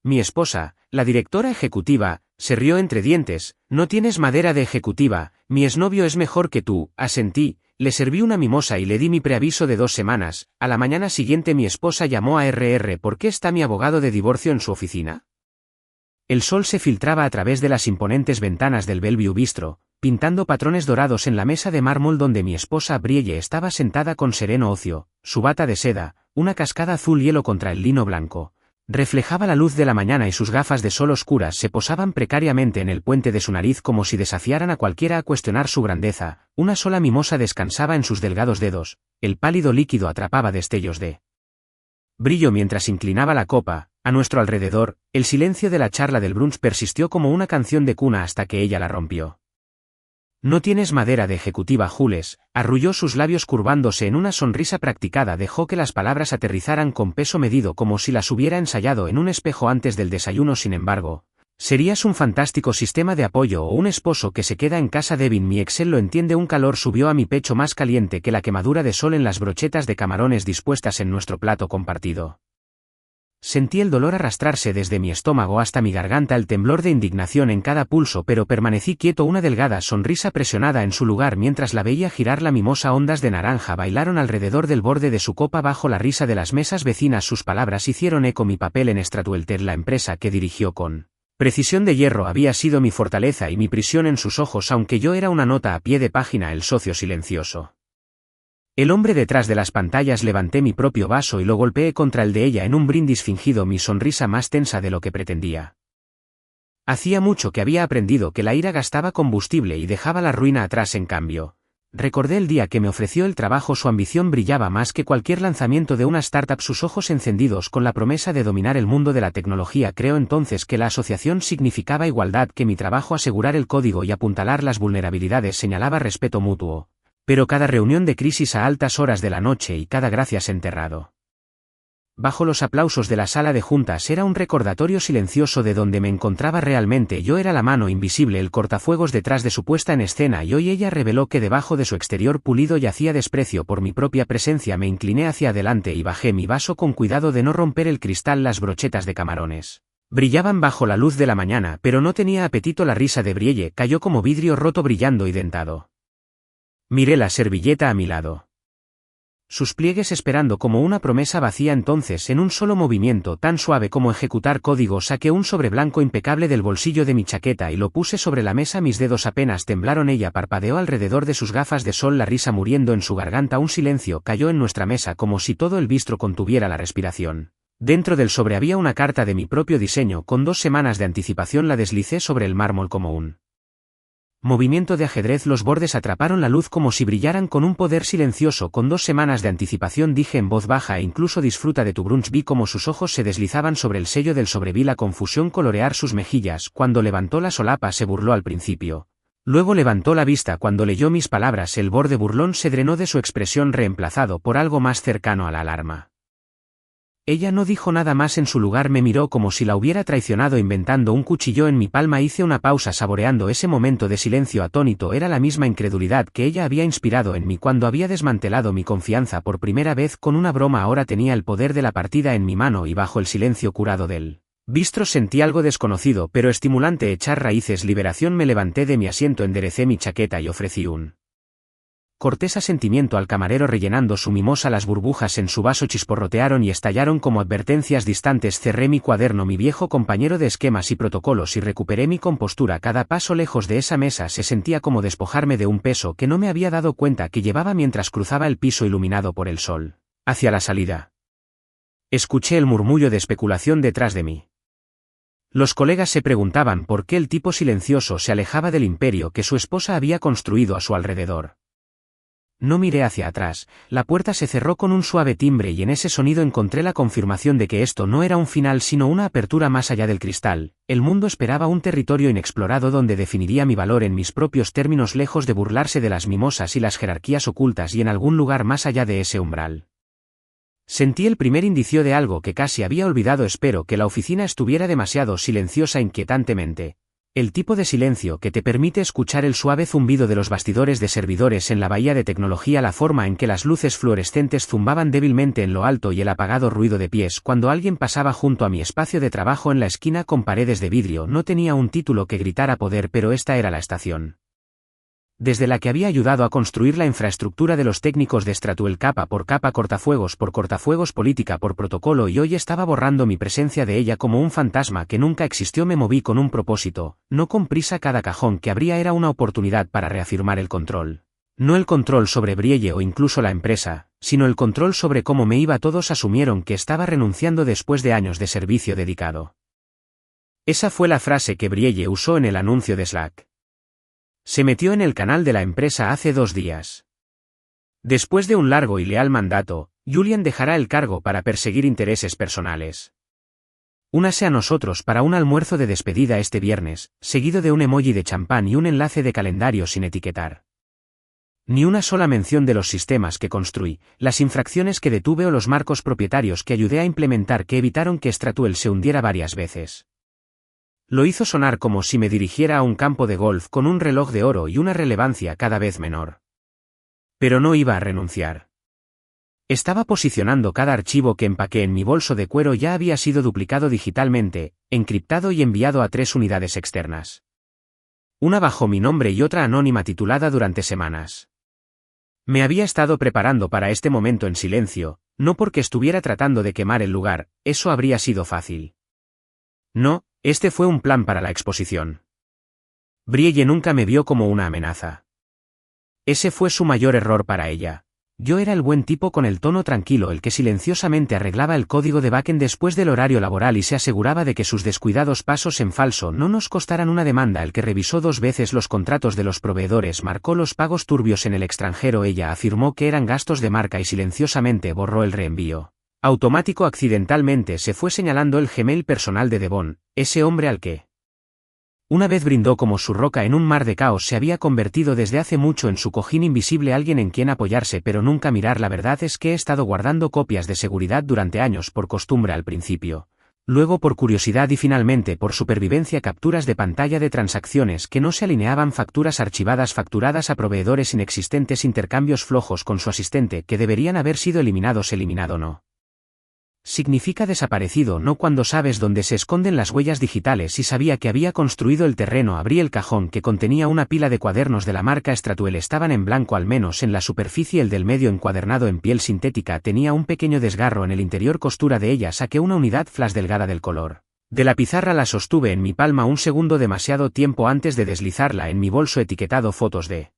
Mi esposa, la directora ejecutiva, se rió entre dientes. No tienes madera de ejecutiva, mi exnovio es mejor que tú, asentí, le serví una mimosa y le di mi preaviso de 2 semanas. A la mañana siguiente mi esposa llamó a RR. ¿Por qué está mi abogado de divorcio en su oficina? El sol se filtraba a través de las imponentes ventanas del Bellevue Bistro, pintando patrones dorados en la mesa de mármol donde mi esposa Brielle estaba sentada con sereno ocio, su bata de seda, una cascada azul hielo contra el lino blanco. Reflejaba la luz de la mañana y sus gafas de sol oscuras se posaban precariamente en el puente de su nariz como si desafiaran a cualquiera a cuestionar su grandeza. Una sola mimosa descansaba en sus delgados dedos, el pálido líquido atrapaba destellos de brillo mientras inclinaba la copa. A nuestro alrededor, el silencio de la charla del brunch persistió como una canción de cuna hasta que ella la rompió. No tienes madera de ejecutiva, Jules, arrulló sus labios curvándose en una sonrisa practicada. Dejó que las palabras aterrizaran con peso medido como si las hubiera ensayado en un espejo antes del desayuno. Sin embargo, serías un fantástico sistema de apoyo o un esposo que se queda en casa. Devin, mi Excel lo entiende. Un calor subió a mi pecho más caliente que la quemadura de sol en las brochetas de camarones dispuestas en nuestro plato compartido. Sentí el dolor arrastrarse desde mi estómago hasta mi garganta, el temblor de indignación en cada pulso, pero permanecí quieto. Una delgada sonrisa presionada en su lugar mientras la veía girar la mimosa. Ondas de naranja bailaron alrededor del borde de su copa bajo la risa de las mesas vecinas. Sus palabras hicieron eco. Mi papel en Stratwelter, la empresa que dirigió con precisión de hierro, había sido mi fortaleza y mi prisión en sus ojos, aunque yo era una nota a pie de página, el socio silencioso. El hombre detrás de las pantallas. Levanté mi propio vaso y lo golpeé contra el de ella en un brindis fingido, mi sonrisa más tensa de lo que pretendía. Hacía mucho que había aprendido que la ira gastaba combustible y dejaba la ruina atrás. En cambio, recordé el día que me ofreció el trabajo. Su ambición brillaba más que cualquier lanzamiento de una startup, sus ojos encendidos con la promesa de dominar el mundo de la tecnología. Creo entonces que la asociación significaba igualdad, que mi trabajo asegurar el código y apuntalar las vulnerabilidades señalaba respeto mutuo. Pero cada reunión de crisis a altas horas de la noche y cada gracias enterrado bajo los aplausos de la sala de juntas era un recordatorio silencioso de donde me encontraba realmente. Yo era la mano invisible, el cortafuegos detrás de su puesta en escena, y hoy ella reveló que debajo de su exterior pulido yacía desprecio por mi propia presencia. Me incliné hacia adelante y bajé mi vaso con cuidado de no romper el cristal. Las brochetas de camarones brillaban bajo la luz de la mañana, pero no tenía apetito. La risa de Brielle cayó como vidrio roto, brillando y dentado. Miré la servilleta a mi lado. Sus pliegues esperando como una promesa vacía. Entonces, en un solo movimiento tan suave como ejecutar código, saqué un sobre blanco impecable del bolsillo de mi chaqueta y lo puse sobre la mesa. Mis dedos apenas temblaron. Ella parpadeó alrededor de sus gafas de sol, la risa muriendo en su garganta. Un silencio cayó en nuestra mesa como si todo el bistro contuviera la respiración. Dentro del sobre había una carta de mi propio diseño con 2 semanas de anticipación. La deslicé sobre el mármol como un movimiento de ajedrez. Los bordes atraparon la luz como si brillaran con un poder silencioso. Con 2 semanas de anticipación, dije en voz baja, e incluso disfruta de tu brunch. Vi como sus ojos se deslizaban sobre el sello del sobre, vi la confusión colorear sus mejillas. Cuando levantó la solapa se burló al principio. Luego levantó la vista cuando leyó mis palabras. El borde burlón se drenó de su expresión, reemplazado por algo más cercano a la alarma. Ella no dijo nada más. En su lugar me miró como si la hubiera traicionado. Inventando un cuchillo en mi palma, hice una pausa saboreando ese momento de silencio atónito. Era la misma incredulidad que ella había inspirado en mí cuando había desmantelado mi confianza por primera vez con una broma. Ahora tenía el poder de la partida en mi mano y bajo el silencio curado del bistro sentí algo desconocido pero estimulante. Echar raíces. Liberación. Me levanté de mi asiento, enderecé mi chaqueta y ofrecí un cortés asentimiento al camarero rellenando su mimosa. Las burbujas en su vaso chisporrotearon y estallaron como advertencias distantes. Cerré mi cuaderno, mi viejo compañero de esquemas y protocolos, y recuperé mi compostura. Cada paso lejos de esa mesa se sentía como despojarme de un peso que no me había dado cuenta que llevaba mientras cruzaba el piso iluminado por el sol. Hacia la salida. Escuché el murmullo de especulación detrás de mí. Los colegas se preguntaban por qué el tipo silencioso se alejaba del imperio que su esposa había construido a su alrededor. No miré hacia atrás, la puerta se cerró con un suave timbre y en ese sonido encontré la confirmación de que esto no era un final sino una apertura más allá del cristal. El mundo esperaba un territorio inexplorado donde definiría mi valor en mis propios términos, lejos de burlarse de las mimosas y las jerarquías ocultas, y en algún lugar más allá de ese umbral. Sentí el primer indicio de algo que casi había olvidado. Espero que la oficina estuviera demasiado silenciosa. Inquietantemente El tipo de silencio que te permite escuchar el suave zumbido de los bastidores de servidores en la bahía de tecnología, la forma en que las luces fluorescentes zumbaban débilmente en lo alto y el apagado ruido de pies cuando alguien pasaba junto a mi espacio de trabajo en la esquina con paredes de vidrio. No tenía un título que gritara poder, pero esta era la estación desde la que había ayudado a construir la infraestructura de los técnicos de Stratuel, capa por capa, cortafuegos por cortafuegos, política por protocolo, y hoy estaba borrando mi presencia de ella como un fantasma que nunca existió. Me moví con un propósito, no con prisa. Cada cajón que abría era una oportunidad para reafirmar el control. No el control sobre Brielle o incluso la empresa, sino el control sobre cómo me iba. Todos asumieron que estaba renunciando después de años de servicio dedicado. Esa fue la frase que Brielle usó en el anuncio de Slack. Se metió en el canal de la empresa hace 2 días. Después de un largo y leal mandato, Julian dejará el cargo para perseguir intereses personales. Únase a nosotros para un almuerzo de despedida este viernes, seguido de un emoji de champán y un enlace de calendario sin etiquetar. Ni una sola mención de los sistemas que construí, las infracciones que detuve o los marcos propietarios que ayudé a implementar que evitaron que Stratuel se hundiera varias veces. Lo hizo sonar como si me dirigiera a un campo de golf con un reloj de oro y una relevancia cada vez menor. Pero no iba a renunciar. Estaba posicionando cada archivo que empaqué en mi bolso de cuero. Ya había sido duplicado digitalmente, encriptado y enviado a 3 unidades externas. Una bajo mi nombre y otra anónima, titulada durante semanas. Me había estado preparando para este momento en silencio, no porque estuviera tratando de quemar el lugar, eso habría sido fácil. No, este fue un plan para la exposición. Brielle nunca me vio como una amenaza. Ese fue su mayor error para ella. Yo era el buen tipo con el tono tranquilo, el que silenciosamente arreglaba el código de backend después del horario laboral y se aseguraba de que sus descuidados pasos en falso no nos costaran una demanda. El que revisó 2 veces los contratos de los proveedores, marcó los pagos turbios en el extranjero. Ella afirmó que eran gastos de marca y silenciosamente borró el reenvío automático. Accidentalmente se fue señalando el Gmail personal de Devon, ese hombre al que una vez brindó como su roca en un mar de caos. Se había convertido desde hace mucho en su cojín invisible, alguien en quien apoyarse pero nunca mirar. La verdad es que he estado guardando copias de seguridad durante años, por costumbre al principio, luego por curiosidad y finalmente por supervivencia. Capturas de pantalla de transacciones que no se alineaban, facturas archivadas, facturadas a proveedores inexistentes, intercambios flojos con su asistente que deberían haber sido eliminados. Eliminado no significa desaparecido, no cuando sabes dónde se esconden las huellas digitales. Y sabía que había construido el terreno. Abrí el cajón que contenía una pila de cuadernos de la marca Stratuel. Estaban en blanco, al menos en la superficie. El del medio, encuadernado en piel sintética, tenía un pequeño desgarro en el interior. Costura de ella. Saqué una unidad flash delgada del color de la pizarra, la sostuve en mi palma un segundo, demasiado tiempo antes de deslizarla en mi bolso etiquetado fotos de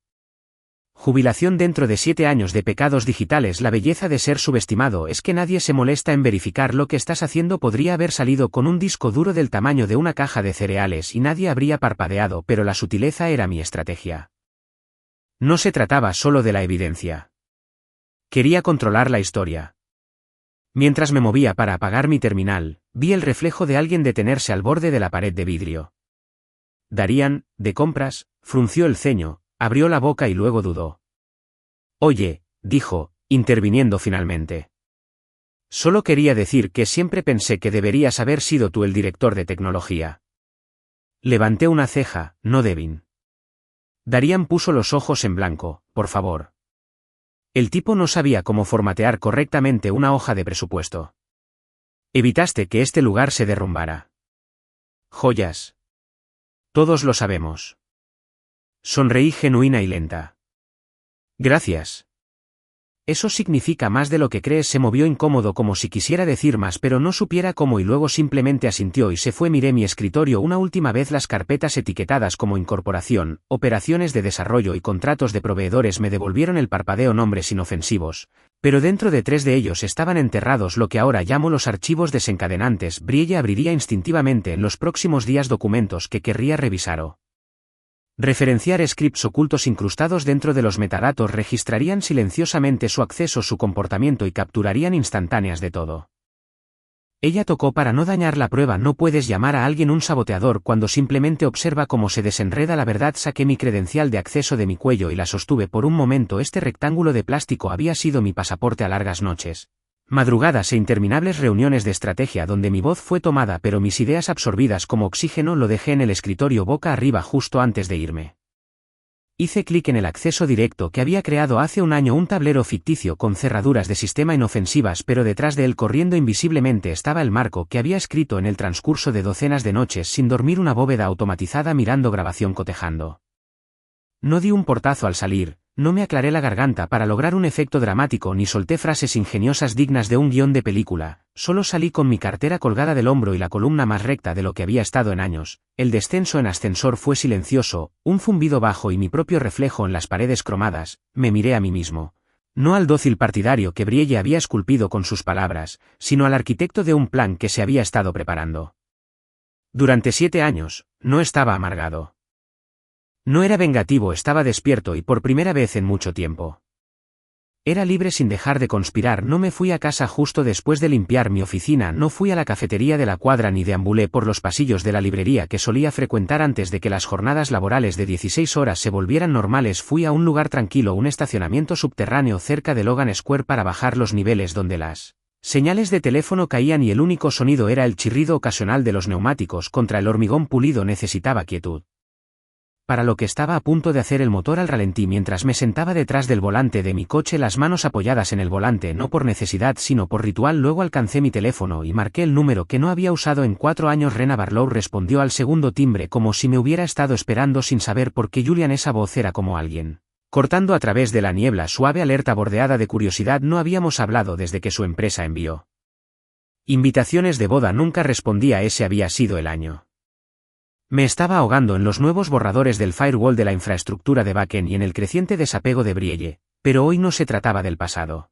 jubilación. Dentro de 7 años de pecados digitales, la belleza de ser subestimado es que nadie se molesta en verificar lo que estás haciendo. Podría haber salido con un disco duro del tamaño de una caja de cereales y nadie habría parpadeado, pero la sutileza era mi estrategia. No se trataba solo de la evidencia. Quería controlar la historia. Mientras me movía para apagar mi terminal, vi el reflejo de alguien detenerse al borde de la pared de vidrio. Darian, de compras, frunció el ceño, abrió la boca y luego dudó. Oye, dijo, interviniendo finalmente. Solo quería decir que siempre pensé que deberías haber sido tú el director de tecnología. Levanté una ceja. No, Devin. Darian puso los ojos en blanco. Por favor. El tipo no sabía cómo formatear correctamente una hoja de presupuesto. Evitaste que este lugar se derrumbara. Joyas. Todos lo sabemos. Sonreí genuina y lenta. Gracias. Eso significa más de lo que crees. Se movió incómodo, como si quisiera decir más pero no supiera cómo, y luego simplemente asintió y se fue. Miré mi escritorio una última vez. Las carpetas etiquetadas como incorporación, operaciones de desarrollo y contratos de proveedores me devolvieron el parpadeo. Nombres inofensivos, pero dentro de 3 de ellos estaban enterrados lo que ahora llamo los archivos desencadenantes. Brielle abriría instintivamente en los próximos días documentos que querría revisar o referenciar. Scripts ocultos incrustados dentro de los metadatos registrarían silenciosamente su acceso, su comportamiento y capturarían instantáneas de todo. Ella tocó para no dañar la prueba. No puedes llamar a alguien un saboteador cuando simplemente observa cómo se desenreda la verdad. Saqué mi credencial de acceso de mi cuello y la sostuve por un momento. Este rectángulo de plástico había sido mi pasaporte a largas noches. Madrugadas e interminables reuniones de estrategia donde mi voz fue tomada pero mis ideas absorbidas como oxígeno. Lo dejé en el escritorio boca arriba justo antes de irme. Hice clic en el acceso directo que había creado hace un año, un tablero ficticio con cerraduras de sistema inofensivas, pero detrás de él corriendo invisiblemente estaba el marco que había escrito en el transcurso de docenas de noches sin dormir, una bóveda automatizada mirando grabación cotejando. No di un portazo al salir, no me aclaré la garganta para lograr un efecto dramático ni solté frases ingeniosas dignas de un guión de película, solo salí con mi cartera colgada del hombro y la columna más recta de lo que había estado en años. El descenso en ascensor fue silencioso, un zumbido bajo y mi propio reflejo en las paredes cromadas. Me miré a mí mismo. No al dócil partidario que Brielle había esculpido con sus palabras, sino al arquitecto de un plan que se había estado preparando. Durante 7 años, no estaba amargado. No era vengativo, estaba despierto y por primera vez en mucho tiempo. Era libre sin dejar de conspirar. No me fui a casa justo después de limpiar mi oficina, no fui a la cafetería de la cuadra ni deambulé por los pasillos de la librería que solía frecuentar antes de que las jornadas laborales de 16 horas se volvieran normales. Fui a un lugar tranquilo, un estacionamiento subterráneo cerca de Logan Square, para bajar los niveles donde las señales de teléfono caían y el único sonido era el chirrido ocasional de los neumáticos contra el hormigón pulido. Necesitaba quietud. Para lo que estaba a punto de hacer el motor al ralentí mientras me sentaba detrás del volante de mi coche, las manos apoyadas en el volante, no por necesidad sino por ritual. Luego alcancé mi teléfono y marqué el número que no había usado en 4 años. Rena Barlow respondió al segundo timbre como si me hubiera estado esperando sin saber por qué. Julian, esa voz era como alguien cortando a través de la niebla suave, alerta bordeada de curiosidad. No habíamos hablado desde que su empresa envió invitaciones de boda. Nunca respondía. Ese había sido el año. Me estaba ahogando en los nuevos borradores del firewall de la infraestructura de backend y en el creciente desapego de Brielle, pero hoy no se trataba del pasado.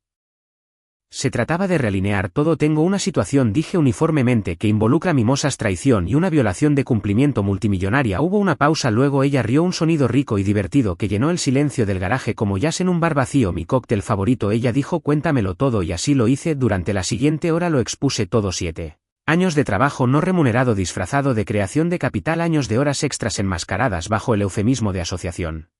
Se trataba de realinear todo. Tengo una situación, dije uniformemente, que involucra mimosas, traición y una violación de cumplimiento multimillonaria. Hubo una pausa, luego ella rió, un sonido rico y divertido que llenó el silencio del garaje como jazz en un bar vacío. Mi cóctel favorito. Ella dijo cuéntamelo todo y así lo hice. Durante la siguiente hora lo expuse todo. 7 años de trabajo no remunerado disfrazado de creación de capital, años de horas extras enmascaradas bajo el eufemismo de asociación.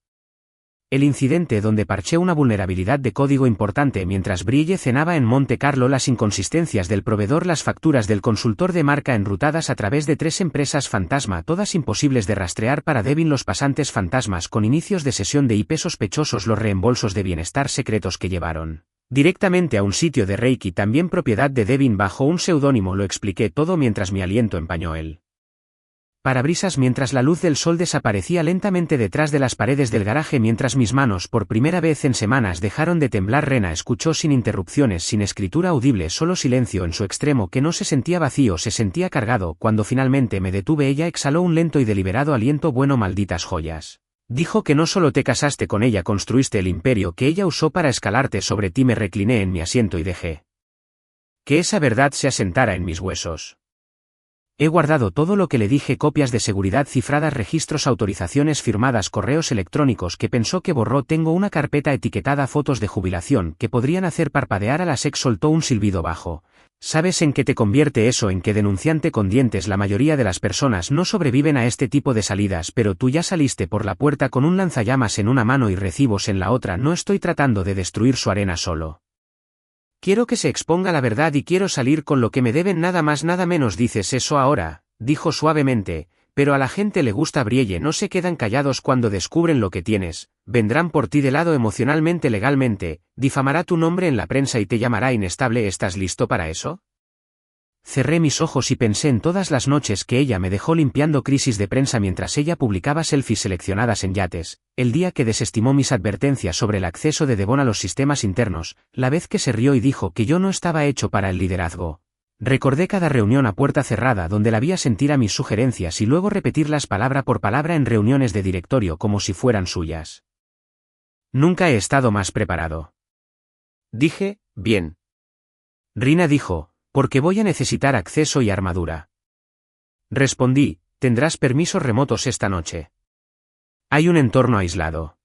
El incidente donde parché una vulnerabilidad de código importante mientras Brielle cenaba en Monte Carlo, las inconsistencias del proveedor, las facturas del consultor de marca enrutadas a través de 3 empresas fantasma, todas imposibles de rastrear para Devin, los pasantes fantasmas con inicios de sesión de IP sospechosos, los reembolsos de bienestar secretos que llevaron directamente a un sitio de Reiki también propiedad de Devin bajo un seudónimo. Lo expliqué todo mientras mi aliento empañó el parabrisas mientras la luz del sol desaparecía lentamente detrás de las paredes del garaje, mientras mis manos por primera vez en semanas dejaron de temblar. Rena escuchó sin interrupciones, sin escritura audible, solo silencio en su extremo que no se sentía vacío, se sentía cargado. Cuando finalmente me detuve, ella exhaló un lento y deliberado aliento. Bueno, malditas joyas. Dijo que no solo te casaste con ella, construiste el imperio que ella usó para escalarte sobre ti. Me recliné en mi asiento y dejé que esa verdad se asentara en mis huesos. He guardado todo lo que le dije, copias de seguridad cifradas, registros, autorizaciones firmadas, correos electrónicos que pensó que borró. Tengo una carpeta etiquetada fotos de jubilación que podrían hacer parpadear a la SEC. Soltó un silbido bajo. ¿Sabes en qué te convierte eso? En que denunciante con dientes. La mayoría de las personas no sobreviven a este tipo de salidas, pero tú ya saliste por la puerta con un lanzallamas en una mano y recibos en la otra. No estoy tratando de destruir su arena, solo quiero que se exponga la verdad y quiero salir con lo que me deben, nada más nada menos. Dices eso ahora, dijo suavemente, pero a la gente le gusta. Brielle, no se quedan callados cuando descubren lo que tienes, vendrán por ti de lado emocionalmente, legalmente, difamará tu nombre en la prensa y te llamará inestable. ¿Estás listo para eso? Cerré mis ojos y pensé en todas las noches que ella me dejó limpiando crisis de prensa mientras ella publicaba selfies seleccionadas en yates, el día que desestimó mis advertencias sobre el acceso de Devon a los sistemas internos, la vez que se rió y dijo que yo no estaba hecho para el liderazgo. Recordé cada reunión a puerta cerrada donde la vi asentir a mis sugerencias y luego repetirlas palabra por palabra en reuniones de directorio como si fueran suyas. Nunca he estado más preparado. Dije, bien. Rina dijo, porque voy a necesitar acceso y armadura. Respondí, tendrás permisos remotos esta noche. Hay un entorno aislado.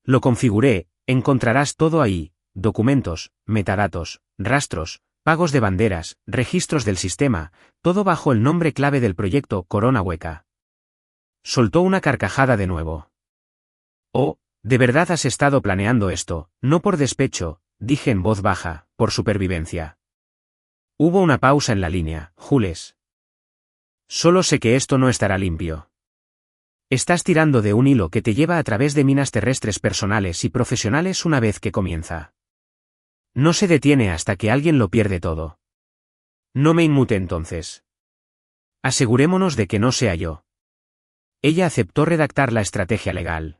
Lo configuré, encontrarás todo ahí, documentos, metadatos, rastros, pagos de banderas, registros del sistema, todo bajo el nombre clave del proyecto, Corona Hueca. Soltó una carcajada de nuevo. Oh, ¿de verdad has estado planeando esto? No por despecho, dije en voz baja, por supervivencia. Hubo una pausa en la línea. Jules. Solo sé que esto no estará limpio. Estás tirando de un hilo que te lleva a través de minas terrestres personales y profesionales una vez que comienza. No se detiene hasta que alguien lo pierde todo. No me inmute entonces. Asegurémonos de que no sea yo. Ella aceptó redactar la estrategia legal.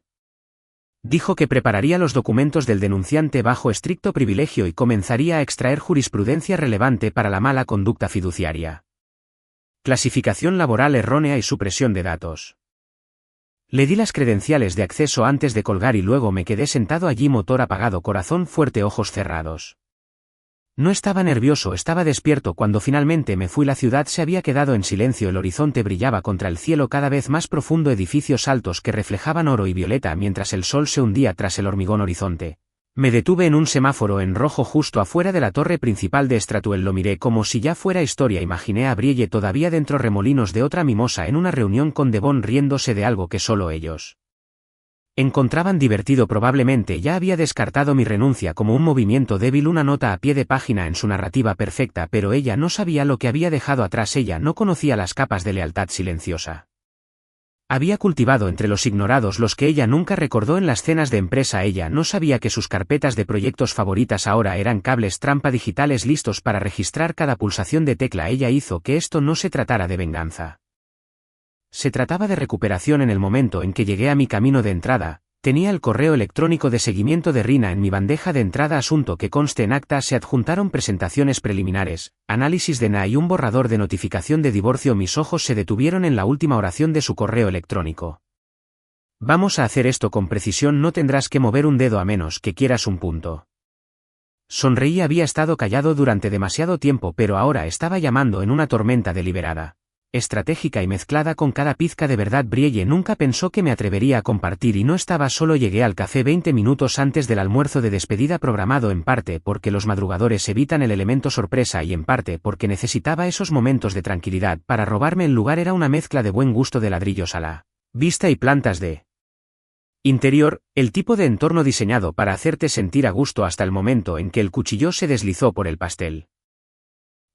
Dijo que prepararía los documentos del denunciante bajo estricto privilegio y comenzaría a extraer jurisprudencia relevante para la mala conducta fiduciaria. Clasificación laboral errónea y supresión de datos. Le di las credenciales de acceso antes de colgar y luego me quedé sentado allí, motor apagado, corazón fuerte, ojos cerrados. No estaba nervioso, estaba despierto cuando finalmente me fui. La ciudad se había quedado en silencio, el horizonte brillaba contra el cielo cada vez más profundo, edificios altos que reflejaban oro y violeta mientras el sol se hundía tras el hormigón horizonte. Me detuve en un semáforo en rojo justo afuera de la torre principal de Stratuel. Lo miré como si ya fuera historia. Imaginé a Brielle todavía dentro, remolinos de otra mimosa, en una reunión con Devon, riéndose de algo que solo ellos encontraban divertido. Probablemente ya había descartado mi renuncia como un movimiento débil, una nota a pie de página en su narrativa perfecta, pero ella no sabía lo que había dejado atrás. Ella no conocía las capas de lealtad silenciosa. Había cultivado entre los ignorados los que ella nunca recordó en las cenas de empresa. Ella no sabía que sus carpetas de proyectos favoritas ahora eran cables trampa digitales listos para registrar cada pulsación de tecla. Ella hizo que esto no se tratara de venganza. Se trataba de recuperación. En el momento en que llegué a mi camino de entrada, tenía el correo electrónico de seguimiento de Rina en mi bandeja de entrada. Asunto que conste en acta. Se adjuntaron presentaciones preliminares, análisis de NA y un borrador de notificación de divorcio. Mis ojos se detuvieron en la última oración de su correo electrónico. Vamos a hacer esto con precisión. No tendrás que mover un dedo a menos que quieras un punto. Sonreí. Había estado callado durante demasiado tiempo, pero ahora estaba llamando en una tormenta deliberada, estratégica y mezclada con cada pizca de verdad. Brielle nunca pensó que me atrevería a compartir, y no estaba solo. Llegué al café 20 minutos antes del almuerzo de despedida programado, en parte porque los madrugadores evitan el elemento sorpresa y en parte porque necesitaba esos momentos de tranquilidad para robarme el lugar. Era una mezcla de buen gusto, de ladrillos a la vista y plantas de interior, el tipo de entorno diseñado para hacerte sentir a gusto hasta el momento en que el cuchillo se deslizó por el pastel.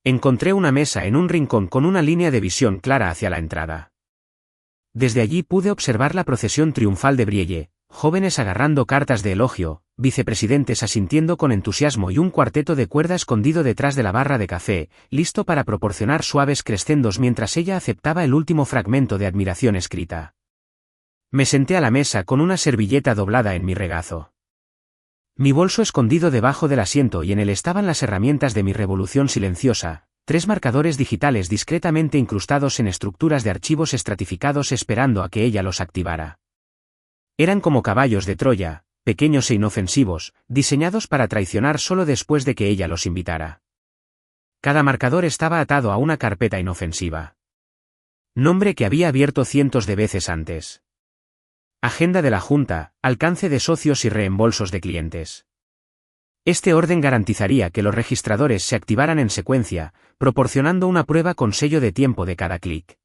Encontré una mesa en un rincón con una línea de visión clara hacia la entrada. Desde allí pude observar la procesión triunfal de Brielle, jóvenes agarrando cartas de elogio, vicepresidentes asintiendo con entusiasmo y un cuarteto de cuerda escondido detrás de la barra de café, listo para proporcionar suaves crescendos mientras ella aceptaba el último fragmento de admiración escrita. Me senté a la mesa con una servilleta doblada en mi regazo. Mi bolso escondido debajo del asiento y en él estaban las herramientas de mi revolución silenciosa, 3 marcadores digitales discretamente incrustados en estructuras de archivos estratificados esperando a que ella los activara. Eran como caballos de Troya, pequeños e inofensivos, diseñados para traicionar solo después de que ella los invitara. Cada marcador estaba atado a una carpeta inofensiva. Nombre que había abierto cientos de veces antes. Agenda de la Junta, alcance de socios y reembolsos de clientes. Este orden garantizaría que los registradores se activaran en secuencia, proporcionando una prueba con sello de tiempo de cada clic.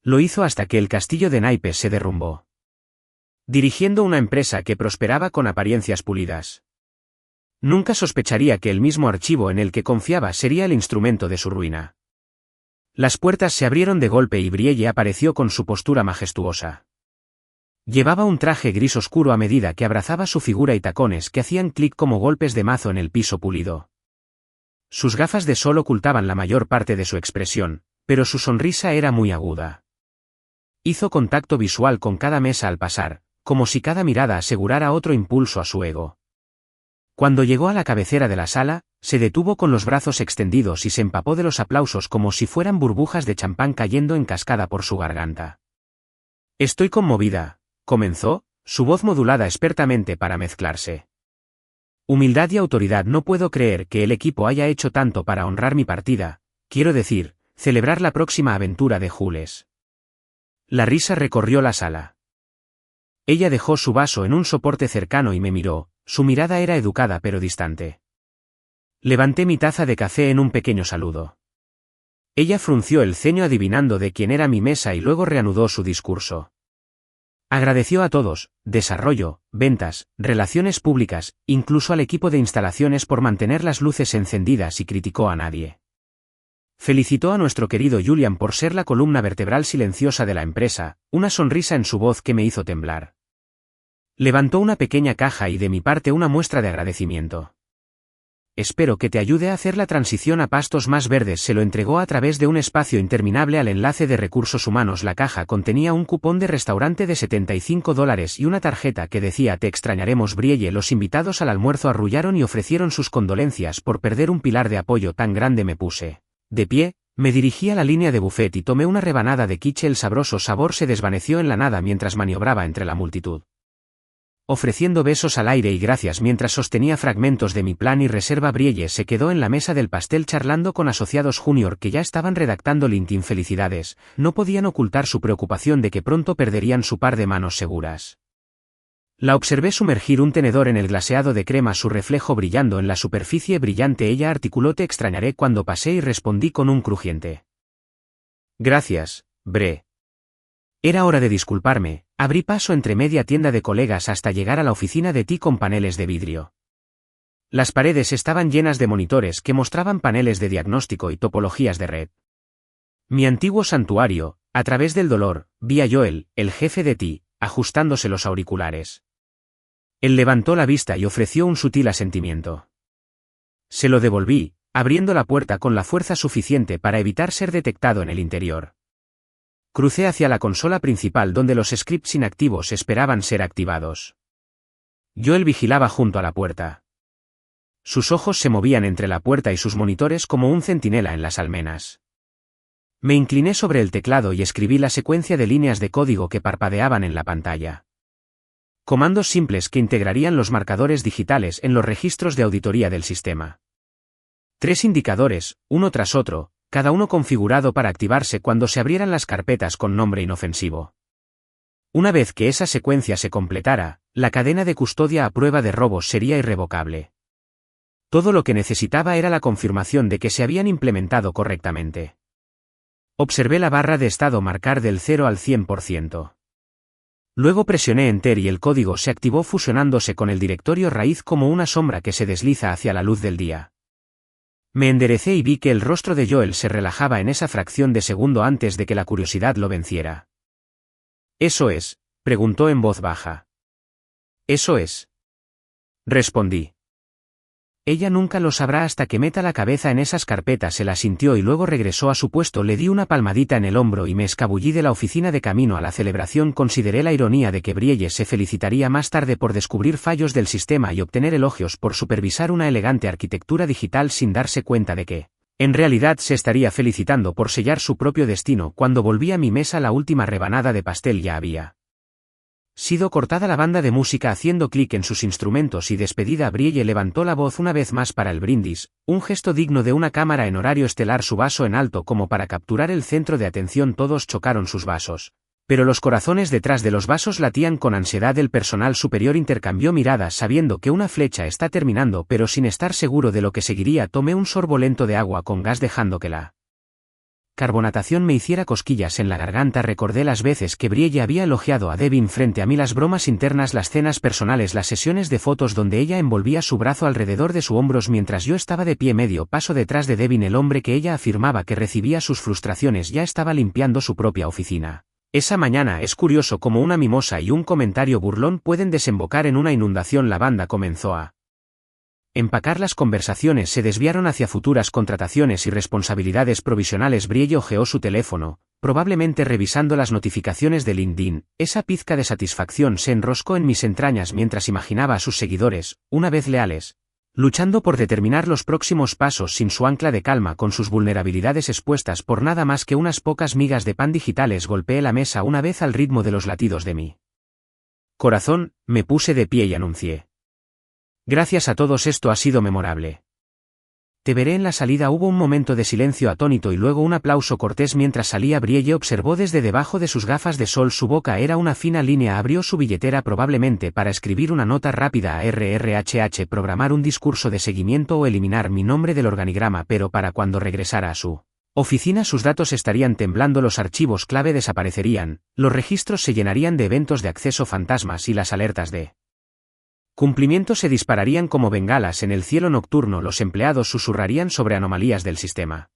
Lo hizo hasta que el castillo de naipes se derrumbó. Dirigiendo una empresa que prosperaba con apariencias pulidas. Nunca sospecharía que el mismo archivo en el que confiaba sería el instrumento de su ruina. Las puertas se abrieron de golpe y Brielle apareció con su postura majestuosa. Llevaba un traje gris oscuro a medida que abrazaba su figura y tacones que hacían clic como golpes de mazo en el piso pulido. Sus gafas de sol ocultaban la mayor parte de su expresión, pero su sonrisa era muy aguda. Hizo contacto visual con cada mesa al pasar, como si cada mirada asegurara otro impulso a su ego. Cuando llegó a la cabecera de la sala, se detuvo con los brazos extendidos y se empapó de los aplausos como si fueran burbujas de champán cayendo en cascada por su garganta. Estoy conmovida, comenzó, su voz modulada expertamente para mezclarse. Humildad y autoridad. No puedo creer que el equipo haya hecho tanto para honrar mi partida, quiero decir, celebrar la próxima aventura de Jules. La risa recorrió la sala. Ella dejó su vaso en un soporte cercano y me miró, su mirada era educada pero distante. Levanté mi taza de café en un pequeño saludo. Ella frunció el ceño adivinando de quién era mi mesa y luego reanudó su discurso. Agradeció a todos, desarrollo, ventas, relaciones públicas, incluso al equipo de instalaciones por mantener las luces encendidas y criticó a nadie. Felicitó a nuestro querido Julian por ser la columna vertebral silenciosa de la empresa, una sonrisa en su voz que me hizo temblar. Levantó una pequeña caja y de mi parte una muestra de agradecimiento. Espero que te ayude a hacer la transición a pastos más verdes. Se lo entregó a través de un espacio interminable al enlace de recursos humanos. La caja contenía un cupón de restaurante de $75 y una tarjeta que decía te extrañaremos Brielle. Los invitados al almuerzo arrullaron y ofrecieron sus condolencias por perder un pilar de apoyo tan grande. Me puse de pie, me dirigí a la línea de buffet y tomé una rebanada de quiche. El sabroso sabor se desvaneció en la nada mientras maniobraba entre la multitud, ofreciendo besos al aire y gracias mientras sostenía fragmentos de mi plan y reserva. Brielle se quedó en la mesa del pastel charlando con asociados junior que ya estaban redactando LinkedIn. Felicidades, no podían ocultar su preocupación de que pronto perderían su par de manos seguras. La observé sumergir un tenedor en el glaseado de crema, su reflejo brillando en la superficie brillante. Ella articuló te extrañaré cuando pasé y respondí con un crujiente gracias, Bre. Era hora de disculparme. Abrí paso entre media tienda de colegas hasta llegar a la oficina de ti con paneles de vidrio. Las paredes estaban llenas de monitores que mostraban paneles de diagnóstico y topologías de red. Mi antiguo santuario, a través del dolor, vi a Joel, el jefe de ti, ajustándose los auriculares. Él levantó la vista y ofreció un sutil asentimiento. Se lo devolví, abriendo la puerta con la fuerza suficiente para evitar ser detectado en el interior. Crucé hacia la consola principal donde los scripts inactivos esperaban ser activados. Joel vigilaba junto a la puerta. Sus ojos se movían entre la puerta y sus monitores como un centinela en las almenas. Me incliné sobre el teclado y escribí la secuencia de líneas de código que parpadeaban en la pantalla. Comandos simples que integrarían los marcadores digitales en los registros de auditoría del sistema. 3 indicadores, uno tras otro, cada uno configurado para activarse cuando se abrieran las carpetas con nombre inofensivo. Una vez que esa secuencia se completara, la cadena de custodia a prueba de robos sería irrevocable. Todo lo que necesitaba era la confirmación de que se habían implementado correctamente. Observé la barra de estado marcar del 0 al 100%. Luego presioné Enter y el código se activó fusionándose con el directorio raíz como una sombra que se desliza hacia la luz del día. Me enderecé y vi que el rostro de Joel se relajaba en esa fracción de segundo antes de que la curiosidad lo venciera. «¿Eso es?», preguntó en voz baja. «Eso es», respondí. Ella nunca lo sabrá hasta que meta la cabeza en esas carpetas. Él asintió y luego regresó a su puesto. Le di una palmadita en el hombro y me escabullí de la oficina de camino a la celebración. Consideré la ironía de que Brielle se felicitaría más tarde por descubrir fallos del sistema y obtener elogios por supervisar una elegante arquitectura digital sin darse cuenta de que, en realidad, se estaría felicitando por sellar su propio destino. Cuando volví a mi mesa, la última rebanada de pastel ya había sido cortada. La banda de música haciendo clic en sus instrumentos y despedida. Brielle levantó la voz una vez más para el brindis, un gesto digno de una cámara en horario estelar, su vaso en alto como para capturar el centro de atención. Todos chocaron sus vasos, pero los corazones detrás de los vasos latían con ansiedad. El personal superior intercambió miradas sabiendo que una flecha está terminando, pero sin estar seguro de lo que seguiría. Tomé un sorbo lento de agua con gas dejando que la carbonatación me hiciera cosquillas en la garganta. Recordé las veces que Brielle había elogiado a Devin frente a mí, las bromas internas, las cenas personales, las sesiones de fotos donde ella envolvía su brazo alrededor de sus hombros mientras yo estaba de pie medio paso detrás de Devin. El hombre que ella afirmaba que recibía sus frustraciones ya estaba limpiando su propia oficina. Esa mañana. Es curioso cómo una mimosa y un comentario burlón pueden desembocar en una inundación. La banda comenzó a empacar las conversaciones, se desviaron hacia futuras contrataciones y responsabilidades provisionales. Brielle hojeó su teléfono, probablemente revisando las notificaciones de LinkedIn. Esa pizca de satisfacción se enroscó en mis entrañas mientras imaginaba a sus seguidores, una vez leales, luchando por determinar los próximos pasos sin su ancla de calma, con sus vulnerabilidades expuestas por nada más que unas pocas migas de pan digitales. Golpeé la mesa una vez al ritmo de los latidos de mi corazón, me puse de pie y anuncié: «Gracias a todos, esto ha sido memorable. Te veré en la salida». Hubo un momento de silencio atónito y luego un aplauso cortés mientras salía. Brielle observó desde debajo de sus gafas de sol. Su boca era una fina línea. Abrió su billetera, probablemente para escribir una nota rápida a RRHH, programar un discurso de seguimiento o eliminar mi nombre del organigrama, pero para cuando regresara a su oficina, sus datos estarían temblando, los archivos clave desaparecerían, los registros se llenarían de eventos de acceso fantasmas y las alertas de cumplimiento se dispararían como bengalas en el cielo nocturno, los empleados susurrarían sobre anomalías del sistema.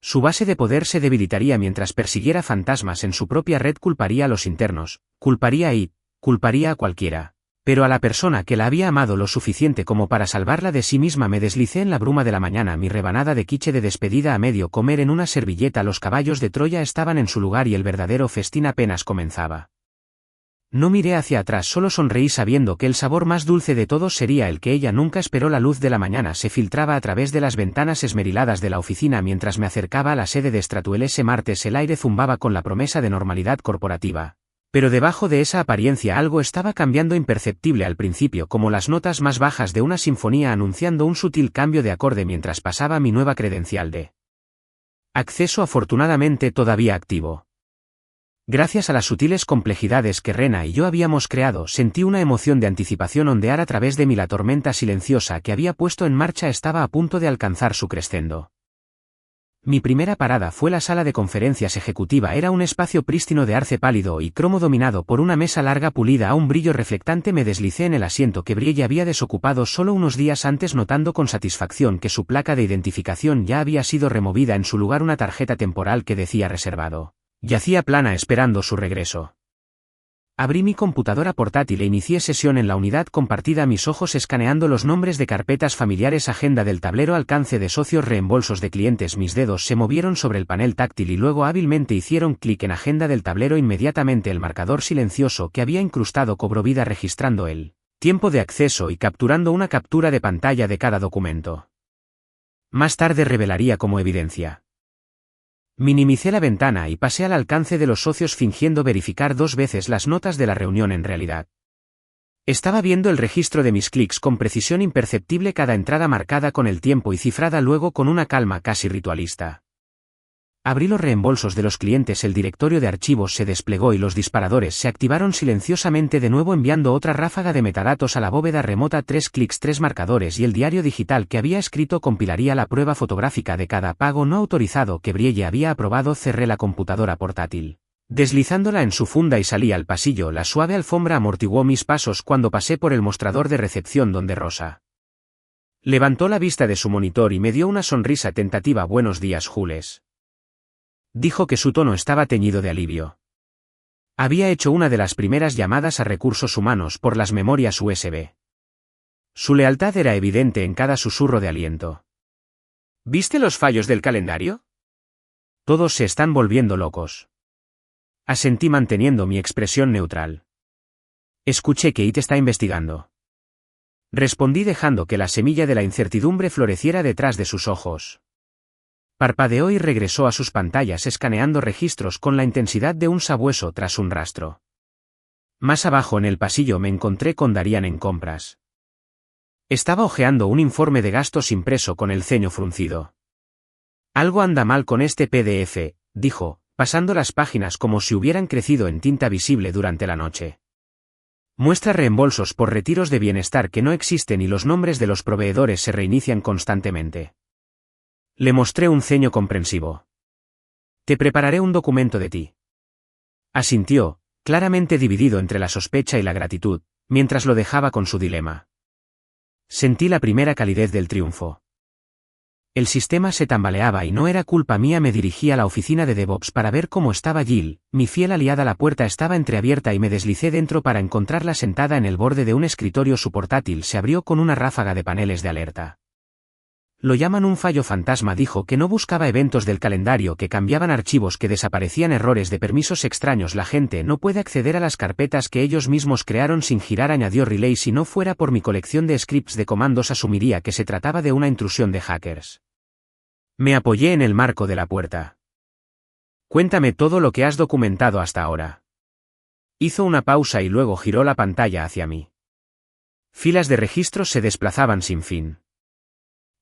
Su base de poder se debilitaría mientras persiguiera fantasmas en su propia red, culparía a los internos, culparía a IT, culparía a cualquiera. Pero a la persona que la había amado lo suficiente como para salvarla de sí misma. Me deslicé en la bruma de la mañana, mi rebanada de quiche de despedida a medio comer en una servilleta. Los caballos de Troya estaban en su lugar y el verdadero festín apenas comenzaba. No miré hacia atrás, solo sonreí sabiendo que el sabor más dulce de todos sería el que ella nunca esperó. La luz de la mañana se filtraba a través de las ventanas esmeriladas de la oficina mientras me acercaba a la sede de Stratuel. Ese martes el aire zumbaba con la promesa de normalidad corporativa. Pero debajo de esa apariencia algo estaba cambiando, imperceptible al principio, como las notas más bajas de una sinfonía anunciando un sutil cambio de acorde mientras pasaba mi nueva credencial de acceso, afortunadamente todavía activo. Gracias a las sutiles complejidades que Rena y yo habíamos creado, sentí una emoción de anticipación ondear a través de mí. La tormenta silenciosa que había puesto en marcha estaba a punto de alcanzar su crescendo. Mi primera parada fue la sala de conferencias ejecutiva. Era un espacio prístino de arce pálido y cromo dominado por una mesa larga pulida a un brillo reflectante. Me deslicé en el asiento que Brielle había desocupado solo unos días antes, notando con satisfacción que su placa de identificación ya había sido removida. En su lugar una tarjeta temporal que decía reservado yacía plana esperando su regreso. Abrí mi computadora portátil e inicié sesión en la unidad compartida, mis ojos escaneando los nombres de carpetas familiares, agenda del tablero, alcance de socios, reembolsos de clientes. Mis dedos se movieron sobre el panel táctil y luego hábilmente hicieron clic en agenda del tablero. Inmediatamente el marcador silencioso que había incrustado cobró vida, registrando el tiempo de acceso y capturando una captura de pantalla de cada documento. Más tarde revelaría como evidencia. Minimicé la ventana y pasé al alcance de los socios, fingiendo verificar 2 veces las notas de la reunión. En realidad, estaba viendo el registro de mis clics con precisión imperceptible, cada entrada marcada con el tiempo y cifrada luego con una calma casi ritualista. Abrí los reembolsos de los clientes, el directorio de archivos se desplegó y los disparadores se activaron silenciosamente de nuevo, enviando otra ráfaga de metadatos a la bóveda remota. 3 clics, 3 marcadores y el diario digital que había escrito compilaría la prueba fotográfica de cada pago no autorizado que Brielle había aprobado. Cerré la computadora portátil, deslizándola en su funda, y salí al pasillo. La suave alfombra amortiguó mis pasos cuando pasé por el mostrador de recepción donde Rosa levantó la vista de su monitor y me dio una sonrisa tentativa. Buenos días, Jules. Dijo que su tono estaba teñido de alivio. Había hecho una de las primeras llamadas a recursos humanos por las memorias USB. Su lealtad era evidente en cada susurro de aliento. ¿Viste los fallos del calendario? Todos se están volviendo locos. Asentí manteniendo mi expresión neutral. Escuché que IT está investigando. Respondí dejando que la semilla de la incertidumbre floreciera detrás de sus ojos. Parpadeó y regresó a sus pantallas, escaneando registros con la intensidad de un sabueso tras un rastro. Más abajo en el pasillo me encontré con Darian en compras. Estaba hojeando un informe de gastos impreso con el ceño fruncido. Algo anda mal con este PDF, dijo, pasando las páginas como si hubieran crecido en tinta visible durante la noche. Muestra reembolsos por retiros de bienestar que no existen y los nombres de los proveedores se reinician constantemente. Le mostré un ceño comprensivo. Te prepararé un documento de ti. Asintió, claramente dividido entre la sospecha y la gratitud, mientras lo dejaba con su dilema. Sentí la primera calidez del triunfo. El sistema se tambaleaba y no era culpa mía. Me dirigí a la oficina de DevOps para ver cómo estaba Jill, mi fiel aliada. La puerta estaba entreabierta y me deslicé dentro para encontrarla sentada en el borde de un escritorio. Su portátil se abrió con una ráfaga de paneles de alerta. Lo llaman un fallo fantasma. Dijo que no buscaba eventos del calendario que cambiaban archivos, que desaparecían errores de permisos extraños. La gente no puede acceder a las carpetas que ellos mismos crearon sin girar, añadió Relay. Si no fuera por mi colección de scripts de comandos, asumiría que se trataba de una intrusión de hackers. Me apoyé en el marco de la puerta. Cuéntame todo lo que has documentado hasta ahora. Hizo una pausa y luego giró la pantalla hacia mí. Filas de registros se desplazaban sin fin.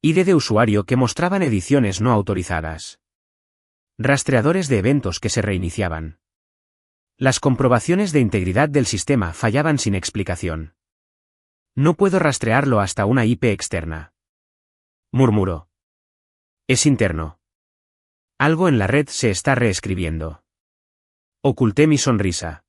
ID de usuario que mostraban ediciones no autorizadas. Rastreadores de eventos que se reiniciaban. Las comprobaciones de integridad del sistema fallaban sin explicación. No puedo rastrearlo hasta una IP externa. Murmuró. Es interno. Algo en la red se está reescribiendo. Oculté mi sonrisa.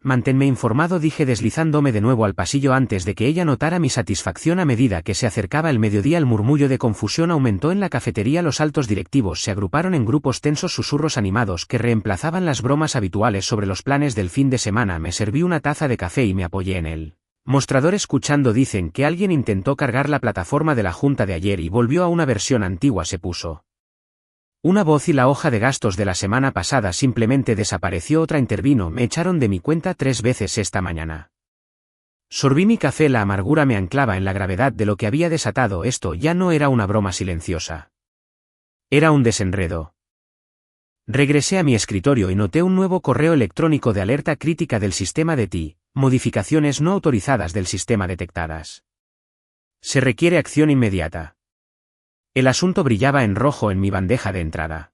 Manténme informado, dije deslizándome de nuevo al pasillo antes de que ella notara mi satisfacción. A medida que se acercaba el mediodía el murmullo de confusión aumentó en la cafetería. Los altos directivos se agruparon en grupos tensos, susurros animados que reemplazaban las bromas habituales sobre los planes del fin de semana. Me serví una taza de café y me apoyé en él. Mostrador escuchando. Dicen que alguien intentó cargar la plataforma de la junta de ayer y volvió a una versión antigua. Se puso una voz y la hoja de gastos de la semana pasada simplemente desapareció. Otra intervino. Me echaron de mi cuenta 3 veces esta mañana. Sorbí mi café. La amargura me anclaba en la gravedad de lo que había desatado. Esto ya no era una broma silenciosa. Era un desenredo. Regresé a mi escritorio y noté un nuevo correo electrónico de alerta crítica del sistema de TI. Modificaciones no autorizadas del sistema detectadas. Se requiere acción inmediata. El asunto brillaba en rojo en mi bandeja de entrada.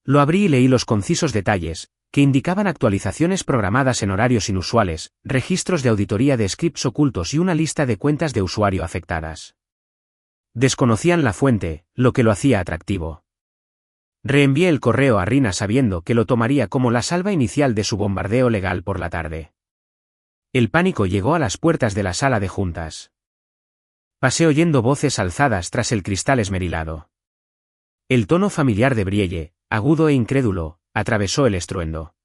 Lo abrí y leí los concisos detalles, que indicaban actualizaciones programadas en horarios inusuales, registros de auditoría de scripts ocultos y una lista de cuentas de usuario afectadas. Desconocían la fuente, lo que lo hacía atractivo. Reenvié el correo a Rina sabiendo que lo tomaría como la salva inicial de su bombardeo legal por la tarde. El pánico llegó a las puertas de la sala de juntas. Pasé oyendo voces alzadas tras el cristal esmerilado. El tono familiar de Brielle, agudo e incrédulo, atravesó el estruendo.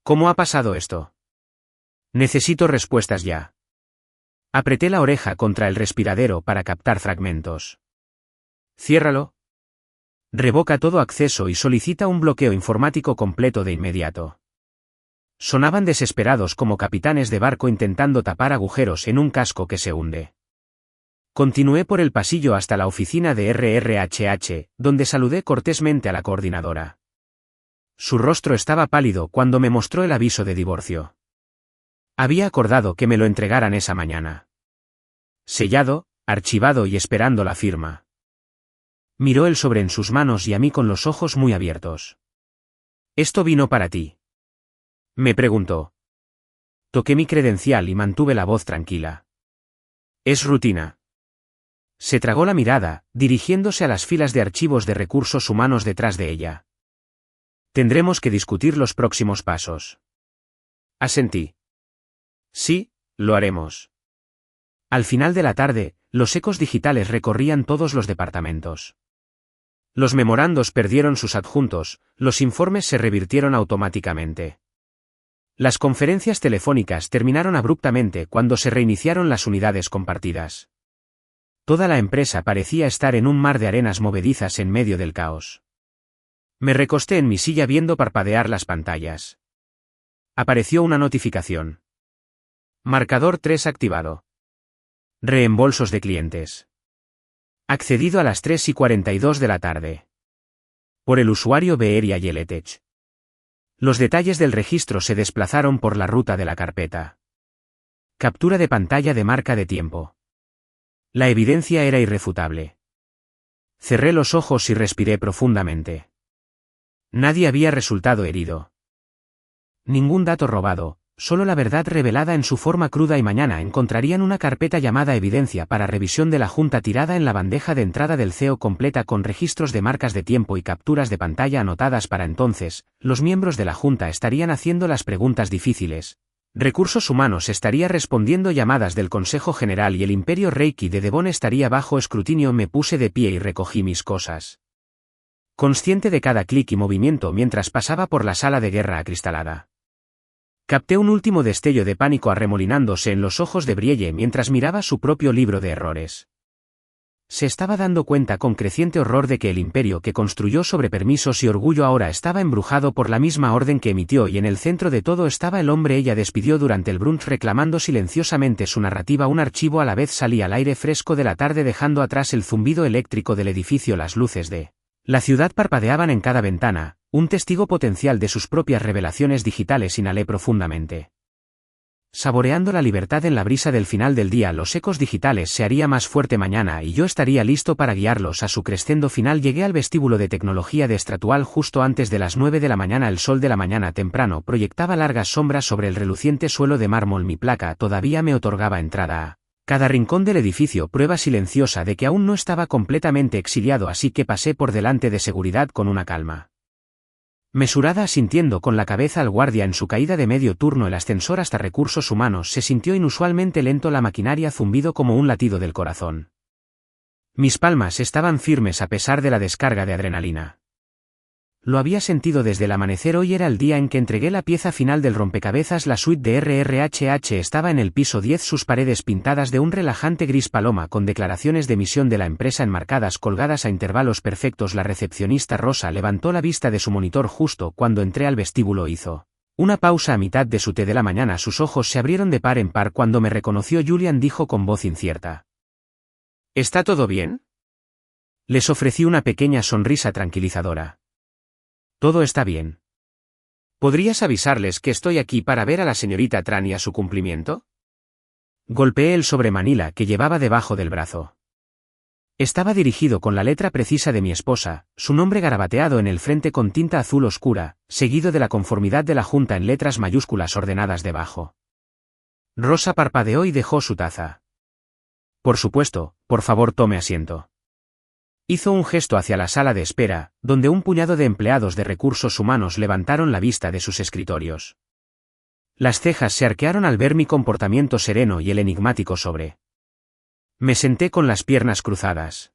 ¿Cómo ha pasado esto? Necesito respuestas ya. Apreté la oreja contra el respiradero para captar fragmentos. Ciérralo. Revoca todo acceso y solicita un bloqueo informático completo de inmediato. Sonaban desesperados como capitanes de barco intentando tapar agujeros en un casco que se hunde. Continué por el pasillo hasta la oficina de RRHH, donde saludé cortésmente a la coordinadora. Su rostro estaba pálido cuando me mostró el aviso de divorcio. Había acordado que me lo entregaran esa mañana. Sellado, archivado y esperando la firma. Miró el sobre en sus manos y a mí con los ojos muy abiertos. «¿Esto vino para ti?», me preguntó. Toqué mi credencial y mantuve la voz tranquila. «Es rutina». Se tragó la mirada, dirigiéndose a las filas de archivos de recursos humanos detrás de ella. «Tendremos que discutir los próximos pasos». Asentí. «Sí, lo haremos». Al final de la tarde, los ecos digitales recorrían todos los departamentos. Los memorandos perdieron sus adjuntos, los informes se revirtieron automáticamente. Las conferencias telefónicas terminaron abruptamente cuando se reiniciaron las unidades compartidas. Toda la empresa parecía estar en un mar de arenas movedizas en medio del caos. Me recosté en mi silla viendo parpadear las pantallas. Apareció una notificación. Marcador 3 activado. Reembolsos de clientes. Accedido a las 3:42 de la tarde. Por el usuario Beeria Yeletech. Los detalles del registro se desplazaron por la ruta de la carpeta. Captura de pantalla de marca de tiempo. La evidencia era irrefutable. Cerré los ojos y respiré profundamente. Nadie había resultado herido. Ningún dato robado, solo la verdad revelada en su forma cruda y mañana encontrarían una carpeta llamada Evidencia para revisión de la Junta tirada en la bandeja de entrada del CEO completa con registros de marcas de tiempo y capturas de pantalla anotadas para entonces. Los miembros de la Junta estarían haciendo las preguntas difíciles. Recursos Humanos estaría respondiendo llamadas del Consejo General y el Imperio Reiki de Devon estaría bajo escrutinio. Me puse de pie y recogí mis cosas. Consciente de cada clic y movimiento mientras pasaba por la sala de guerra acristalada. Capté un último destello de pánico arremolinándose en los ojos de Brielle mientras miraba su propio libro de errores. Se estaba dando cuenta con creciente horror de que el imperio que construyó sobre permisos y orgullo ahora estaba embrujado por la misma orden que emitió y en el centro de todo estaba el hombre. Ella despidió durante el brunch reclamando silenciosamente su narrativa. Un archivo a la vez salía al aire fresco de la tarde dejando atrás el zumbido eléctrico del edificio. Las luces de la ciudad parpadeaban en cada ventana, un testigo potencial de sus propias revelaciones digitales. Inhalé profundamente. Saboreando la libertad en la brisa del final del día. Los ecos digitales se haría más fuerte mañana y yo estaría listo para guiarlos a su crescendo final. Llegué al vestíbulo de tecnología de Stratual justo antes de las 9 de la mañana. El sol de la mañana temprano proyectaba largas sombras sobre el reluciente suelo de mármol. Mi placa todavía me otorgaba entrada a Cada rincón del edificio prueba silenciosa de que aún no estaba completamente exiliado, así que pasé por delante de seguridad con una calma mesurada, asintiendo con la cabeza al guardia en su caída de medio turno. El ascensor hasta recursos humanos se sintió inusualmente lento, la maquinaria zumbido como un latido del corazón. Mis palmas estaban firmes a pesar de la descarga de adrenalina. Lo había sentido desde el amanecer. Hoy era el día en que entregué la pieza final del rompecabezas. La suite de RRHH estaba en el piso 10, sus paredes pintadas de un relajante gris paloma con declaraciones de misión de la empresa enmarcadas colgadas a intervalos perfectos. La recepcionista Rosa levantó la vista de su monitor justo cuando entré al vestíbulo. Hizo una pausa a mitad de su té de la mañana. Sus ojos se abrieron de par en par cuando me reconoció. Julian, dijo con voz incierta. ¿Está todo bien? Les ofrecí una pequeña sonrisa tranquilizadora. Todo está bien. ¿Podrías avisarles que estoy aquí para ver a la señorita Tran y a su cumplimiento? Golpeé el sobremanila que llevaba debajo del brazo. Estaba dirigido con la letra precisa de mi esposa, su nombre garabateado en el frente con tinta azul oscura, seguido de la conformidad de la junta en letras mayúsculas ordenadas debajo. Rosa parpadeó y dejó su taza. Por supuesto, por favor tome asiento. Hizo un gesto hacia la sala de espera, donde un puñado de empleados de recursos humanos levantaron la vista de sus escritorios. Las cejas se arquearon al ver mi comportamiento sereno y el enigmático sobre. Me senté con las piernas cruzadas.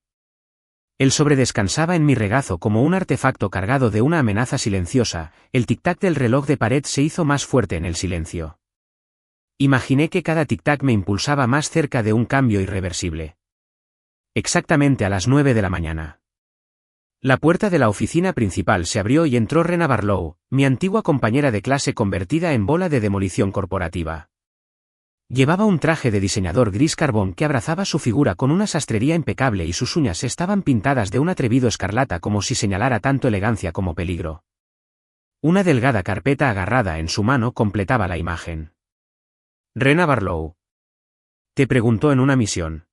El sobre descansaba en mi regazo como un artefacto cargado de una amenaza silenciosa. El tic-tac del reloj de pared se hizo más fuerte en el silencio. Imaginé que cada tic-tac me impulsaba más cerca de un cambio irreversible. Exactamente a las 9 de la mañana. La puerta de la oficina principal se abrió y entró Rena Barlow, mi antigua compañera de clase convertida en bola de demolición corporativa. Llevaba un traje de diseñador gris carbón que abrazaba su figura con una sastrería impecable y sus uñas estaban pintadas de un atrevido escarlata como si señalara tanto elegancia como peligro. Una delgada carpeta agarrada en su mano completaba la imagen. Rena Barlow. ¿Te preguntó en una misión?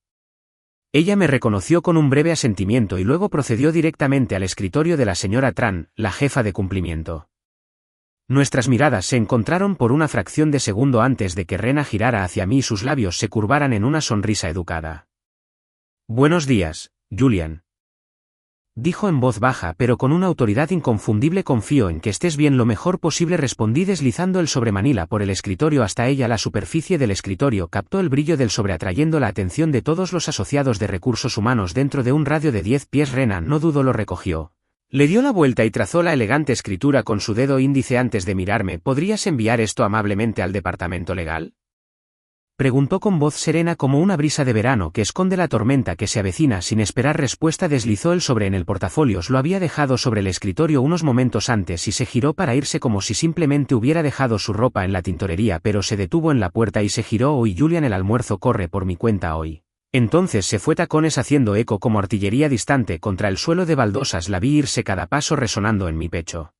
Ella me reconoció con un breve asentimiento y luego procedió directamente al escritorio de la señora Tran, la jefa de cumplimiento. Nuestras miradas se encontraron por una fracción de segundo antes de que Rena girara hacia mí y sus labios se curvaran en una sonrisa educada. Buenos días, Julian. Dijo en voz baja pero con una autoridad inconfundible. Confío en que estés bien. Lo mejor posible, respondí deslizando el sobremanila por el escritorio hasta ella. La superficie del escritorio captó el brillo del sobre atrayendo la atención de todos los asociados de recursos humanos dentro de un radio de 10 pies. Rena no dudó, lo recogió. Le dio la vuelta y trazó la elegante escritura con su dedo índice antes de mirarme. ¿Podrías enviar esto amablemente al departamento legal? Preguntó con voz serena como una brisa de verano que esconde la tormenta que se avecina. Sin esperar respuesta deslizó el sobre en el portafolios. Lo había dejado sobre el escritorio unos momentos antes y se giró para irse como si simplemente hubiera dejado su ropa en la tintorería, pero se detuvo en la puerta y se giró. Hoy Julian, el almuerzo corre por mi cuenta hoy. Entonces se fue tacones haciendo eco como artillería distante contra el suelo de baldosas. La vi irse, cada paso resonando en mi pecho.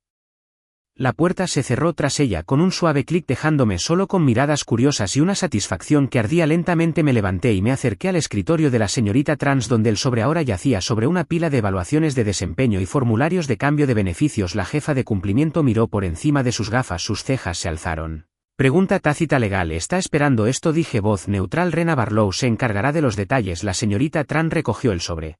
La puerta se cerró tras ella con un suave clic dejándome solo con miradas curiosas y una satisfacción que ardía lentamente. Me levanté y me acerqué al escritorio de la señorita Trans, donde el sobre ahora yacía sobre una pila de evaluaciones de desempeño y formularios de cambio de beneficios. La jefa de cumplimiento miró por encima de sus gafas, sus cejas se alzaron. Pregunta tácita legal. ¿Está esperando esto? Dije voz neutral. Rena Barlow se encargará de los detalles. La señorita Tran recogió el sobre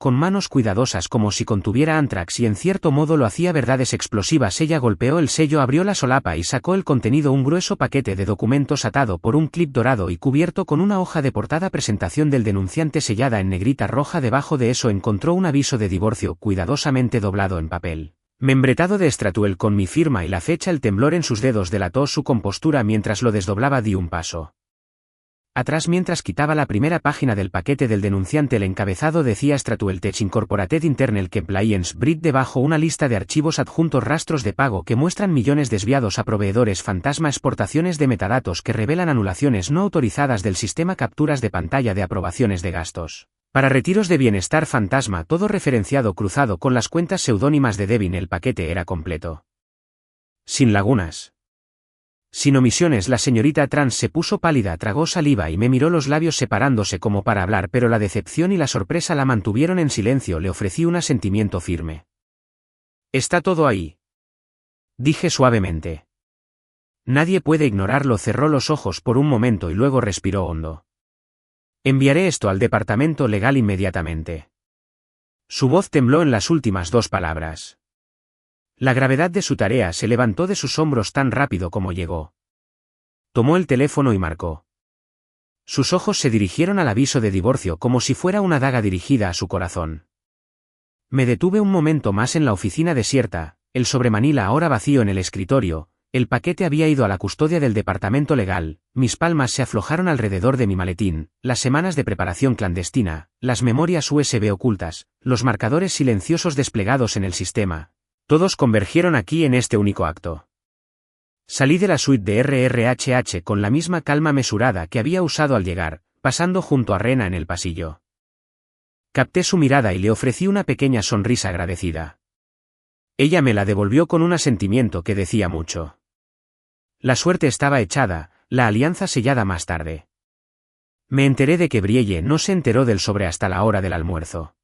con manos cuidadosas como si contuviera antrax y en cierto modo lo hacía. Verdades explosivas. Ella golpeó el sello, abrió la solapa y sacó el contenido, un grueso paquete de documentos atado por un clip dorado y cubierto con una hoja de portada. Presentación del denunciante sellada en negrita roja. Debajo de eso encontró un aviso de divorcio cuidadosamente doblado en papel membretado de estratuel con mi firma y la fecha. El temblor en sus dedos delató su compostura mientras lo desdoblaba. Di un paso atrás mientras quitaba la primera página del paquete del denunciante. El encabezado decía Stratuel Tech Incorporated Internal Compliance Breach. Debajo una lista de archivos adjuntos, rastros de pago que muestran millones desviados a proveedores fantasma, exportaciones de metadatos que revelan anulaciones no autorizadas del sistema, capturas de pantalla de aprobaciones de gastos para retiros de bienestar fantasma, todo referenciado cruzado con las cuentas seudónimas de Devin. El paquete era completo, sin lagunas, sin omisiones. La señorita Trans se puso pálida, tragó saliva y me miró, los labios separándose como para hablar, pero la decepción y la sorpresa la mantuvieron en silencio. Le ofrecí un asentimiento firme. ¿Está todo ahí?, dije suavemente. Nadie puede ignorarlo. Cerró los ojos por un momento y luego respiró hondo. Enviaré esto al departamento legal inmediatamente. Su voz tembló en las últimas dos palabras. La gravedad de su tarea se levantó de sus hombros tan rápido como llegó. Tomó el teléfono y marcó. Sus ojos se dirigieron al aviso de divorcio como si fuera una daga dirigida a su corazón. Me detuve un momento más en la oficina desierta, el sobremanila ahora vacío en el escritorio, el paquete había ido a la custodia del departamento legal, mis palmas se aflojaron alrededor de mi maletín, las semanas de preparación clandestina, las memorias USB ocultas, los marcadores silenciosos desplegados en el sistema, todos convergieron aquí en este único acto. Salí de la suite de RRHH con la misma calma mesurada que había usado al llegar, pasando junto a Rena en el pasillo. Capté su mirada y le ofrecí una pequeña sonrisa agradecida. Ella me la devolvió con un asentimiento que decía mucho. La suerte estaba echada, la alianza sellada más tarde. Me enteré de que Brielle no se enteró del sobre hasta la hora del almuerzo.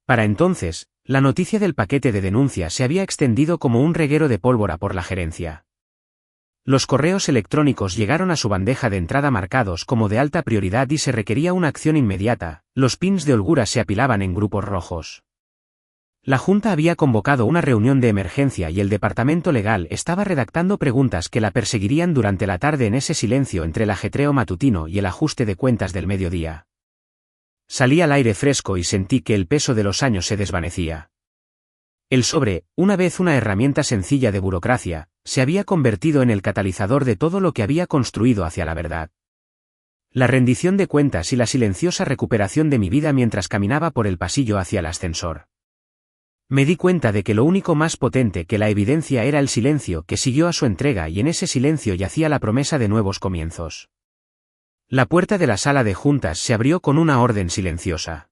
Para entonces, la noticia del paquete de denuncia se había extendido como un reguero de pólvora por la gerencia. Los correos electrónicos llegaron a su bandeja de entrada marcados como de alta prioridad y se requería una acción inmediata, los pins de holgura se apilaban en grupos rojos. La Junta había convocado una reunión de emergencia y el departamento legal estaba redactando preguntas que la perseguirían durante la tarde en ese silencio entre el ajetreo matutino y el ajuste de cuentas del mediodía. Salí al aire fresco y sentí que el peso de los años se desvanecía. El sobre, una vez una herramienta sencilla de burocracia, se había convertido en el catalizador de todo lo que había construido hacia la verdad. La rendición de cuentas y la silenciosa recuperación de mi vida mientras caminaba por el pasillo hacia el ascensor. Me di cuenta de que lo único más potente que la evidencia era el silencio que siguió a su entrega y en ese silencio yacía la promesa de nuevos comienzos. La puerta de la sala de juntas se abrió con una orden silenciosa.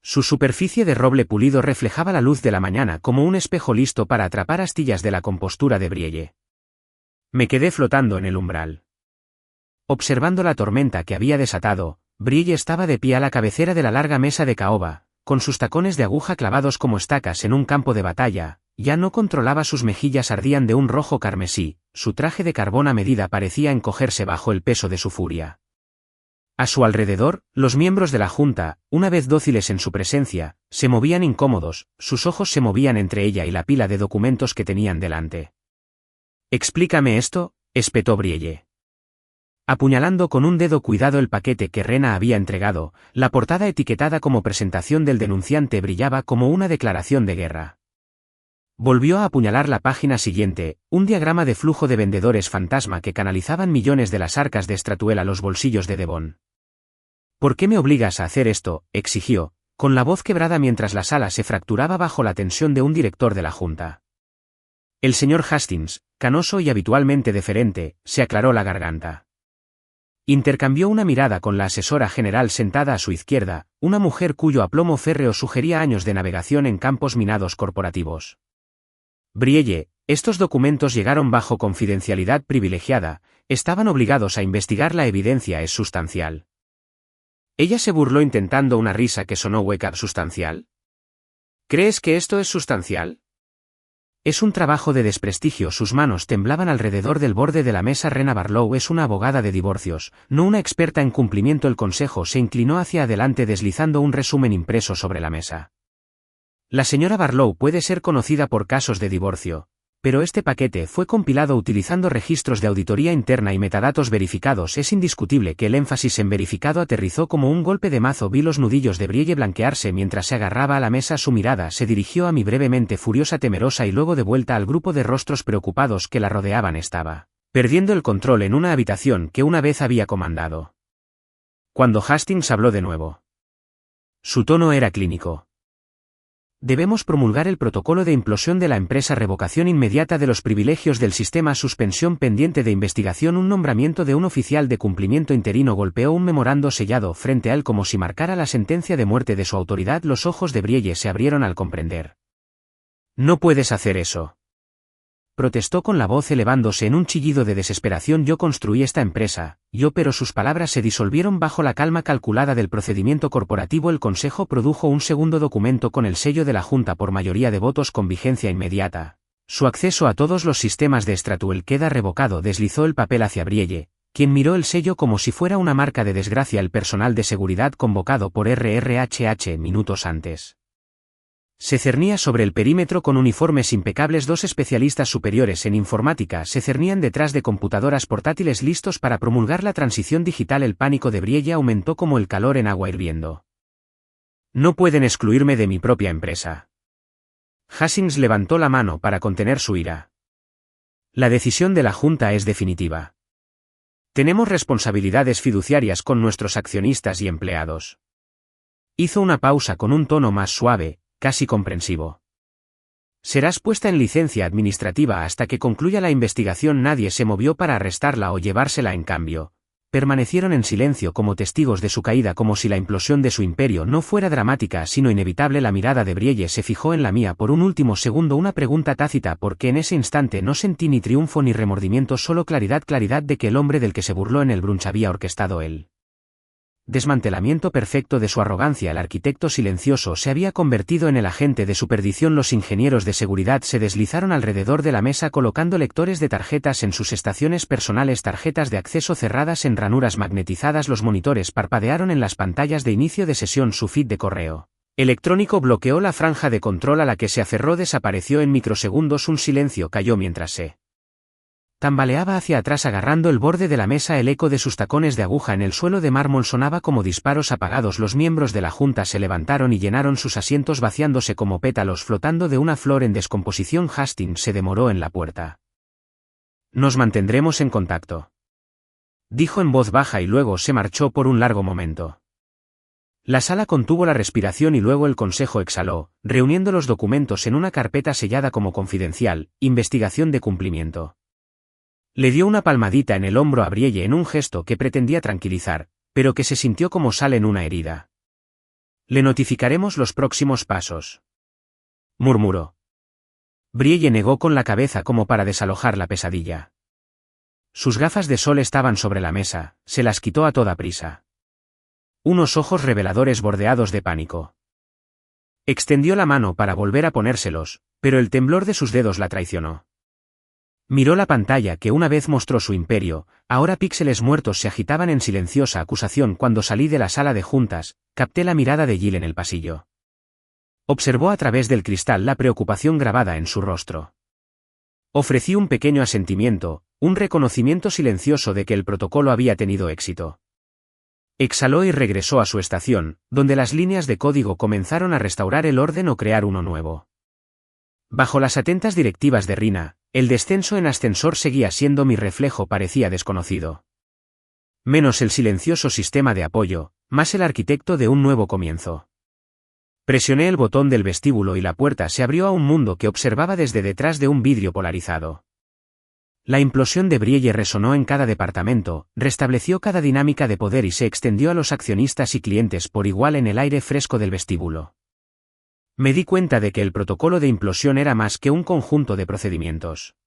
Su superficie de roble pulido reflejaba la luz de la mañana como un espejo listo para atrapar astillas de la compostura de Brielle. Me quedé flotando en el umbral. Observando la tormenta que había desatado, Brielle estaba de pie a la cabecera de la larga mesa de caoba, con sus tacones de aguja clavados como estacas en un campo de batalla, ya no controlaba sus mejillas ardían de un rojo carmesí, su traje de carbón a medida parecía encogerse bajo el peso de su furia. A su alrededor, los miembros de la Junta, una vez dóciles en su presencia, se movían incómodos, sus ojos se movían entre ella y la pila de documentos que tenían delante. «Explícame esto», espetó Brielle. Apuñalando con un dedo cuidado el paquete que Rena había entregado, la portada etiquetada como presentación del denunciante brillaba como una declaración de guerra. Volvió a apuñalar la página siguiente, un diagrama de flujo de vendedores fantasma que canalizaban millones de las arcas de Stratuel a los bolsillos de Devon. «¿Por qué me obligas a hacer esto?», exigió, con la voz quebrada mientras la sala se fracturaba bajo la tensión de un director de la Junta. El señor Hastings, canoso y habitualmente deferente, se aclaró la garganta. Intercambió una mirada con la asesora general sentada a su izquierda, una mujer cuyo aplomo férreo sugería años de navegación en campos minados corporativos. «Brielle, estos documentos llegaron bajo confidencialidad privilegiada, estaban obligados a investigar la evidencia es sustancial». Ella se burló intentando una risa que sonó hueca. «¿Sustancial? ¿Crees que esto es sustancial?» «Es un trabajo de desprestigio». Sus manos temblaban alrededor del borde de la mesa. Rena Barlow es una abogada de divorcios, no una experta en cumplimiento. El consejo se inclinó hacia adelante deslizando un resumen impreso sobre la mesa. La señora Barlow puede ser conocida por casos de divorcio, pero este paquete fue compilado utilizando registros de auditoría interna y metadatos verificados. Es indiscutible que el énfasis en verificado aterrizó como un golpe de mazo. Vi los nudillos de Brielle blanquearse mientras se agarraba a la mesa. Su mirada se dirigió a mí brevemente furiosa, temerosa y luego de vuelta al grupo de rostros preocupados que la rodeaban. Estaba perdiendo el control en una habitación que una vez había comandado. Cuando Hastings habló de nuevo, su tono era clínico. «Debemos promulgar el protocolo de implosión de la empresa, revocación inmediata de los privilegios del sistema, suspensión pendiente de investigación, un nombramiento de un oficial de cumplimiento interino». Golpeó un memorando sellado frente a él como si marcara la sentencia de muerte de su autoridad. Los ojos de Brielle se abrieron al comprender. «No puedes hacer eso», protestó con la voz elevándose en un chillido de desesperación. «Yo construí esta empresa, pero sus palabras se disolvieron bajo la calma calculada del procedimiento corporativo». El consejo produjo un segundo documento con el sello de la Junta por mayoría de votos con vigencia inmediata. «Su acceso a todos los sistemas de Stratuel queda revocado». Deslizó el papel hacia Brielle, quien miró el sello como si fuera una marca de desgracia. El personal de seguridad convocado por RRHH minutos antes se cernía sobre el perímetro con uniformes impecables. 2 especialistas superiores en informática se cernían detrás de computadoras portátiles listos para promulgar la transición digital. El pánico de Brielle aumentó como el calor en agua hirviendo. No pueden excluirme de mi propia empresa. Hastings levantó la mano para contener su ira. La decisión de la Junta es definitiva. Tenemos responsabilidades fiduciarias con nuestros accionistas y empleados. Hizo una pausa con un tono más suave, casi comprensivo. Serás puesta en licencia administrativa hasta que concluya la investigación. Nadie se movió para arrestarla o llevársela. En cambio, permanecieron en silencio como testigos de su caída, como si la implosión de su imperio no fuera dramática sino inevitable. La mirada de Brielle se fijó en la mía por un último segundo, una pregunta tácita, porque en ese instante no sentí ni triunfo ni remordimiento, solo claridad de que el hombre del que se burló en el brunch había orquestado el desmantelamiento perfecto de su arrogancia. El arquitecto silencioso se había convertido en el agente de su perdición. Los ingenieros de seguridad se deslizaron alrededor de la mesa colocando lectores de tarjetas en sus estaciones personales, tarjetas de acceso cerradas en ranuras magnetizadas. Los monitores parpadearon en las pantallas de inicio de sesión. Su feed de correo electrónico bloqueó la franja de control a la que se aferró. Desapareció en microsegundos. Un silencio cayó mientras se tambaleaba hacia atrás agarrando el borde de la mesa. El eco de sus tacones de aguja en el suelo de mármol sonaba como disparos apagados. Los miembros de la Junta se levantaron y llenaron sus asientos vaciándose como pétalos flotando de una flor en descomposición. Hastings se demoró en la puerta. Nos mantendremos en contacto, dijo en voz baja y luego se marchó por un largo momento. La sala contuvo la respiración y luego el consejo exhaló, reuniendo los documentos en una carpeta sellada como confidencial, investigación de cumplimiento. Le dio una palmadita en el hombro a Brielle en un gesto que pretendía tranquilizar, pero que se sintió como sal en una herida. Le notificaremos los próximos pasos, murmuró. Brielle negó con la cabeza como para desalojar la pesadilla. Sus gafas de sol estaban sobre la mesa, se las quitó a toda prisa. Unos ojos reveladores bordeados de pánico. Extendió la mano para volver a ponérselos, pero el temblor de sus dedos la traicionó. Miró la pantalla que una vez mostró su imperio, ahora píxeles muertos se agitaban en silenciosa acusación. Cuando salí de la sala de juntas, capté la mirada de Jill en el pasillo. Observó a través del cristal la preocupación grabada en su rostro. Ofrecí un pequeño asentimiento, un reconocimiento silencioso de que el protocolo había tenido éxito. Exhaló y regresó a su estación, donde las líneas de código comenzaron a restaurar el orden o crear uno nuevo. Bajo las atentas directivas de Rina, el descenso en ascensor seguía siendo mi reflejo. Parecía desconocido. Menos el silencioso sistema de apoyo, más el arquitecto de un nuevo comienzo. Presioné el botón del vestíbulo y la puerta se abrió a un mundo que observaba desde detrás de un vidrio polarizado. La implosión de Brielle resonó en cada departamento, restableció cada dinámica de poder y se extendió a los accionistas y clientes por igual en el aire fresco del vestíbulo. Me di cuenta de que el protocolo de implosión era más que un conjunto de procedimientos.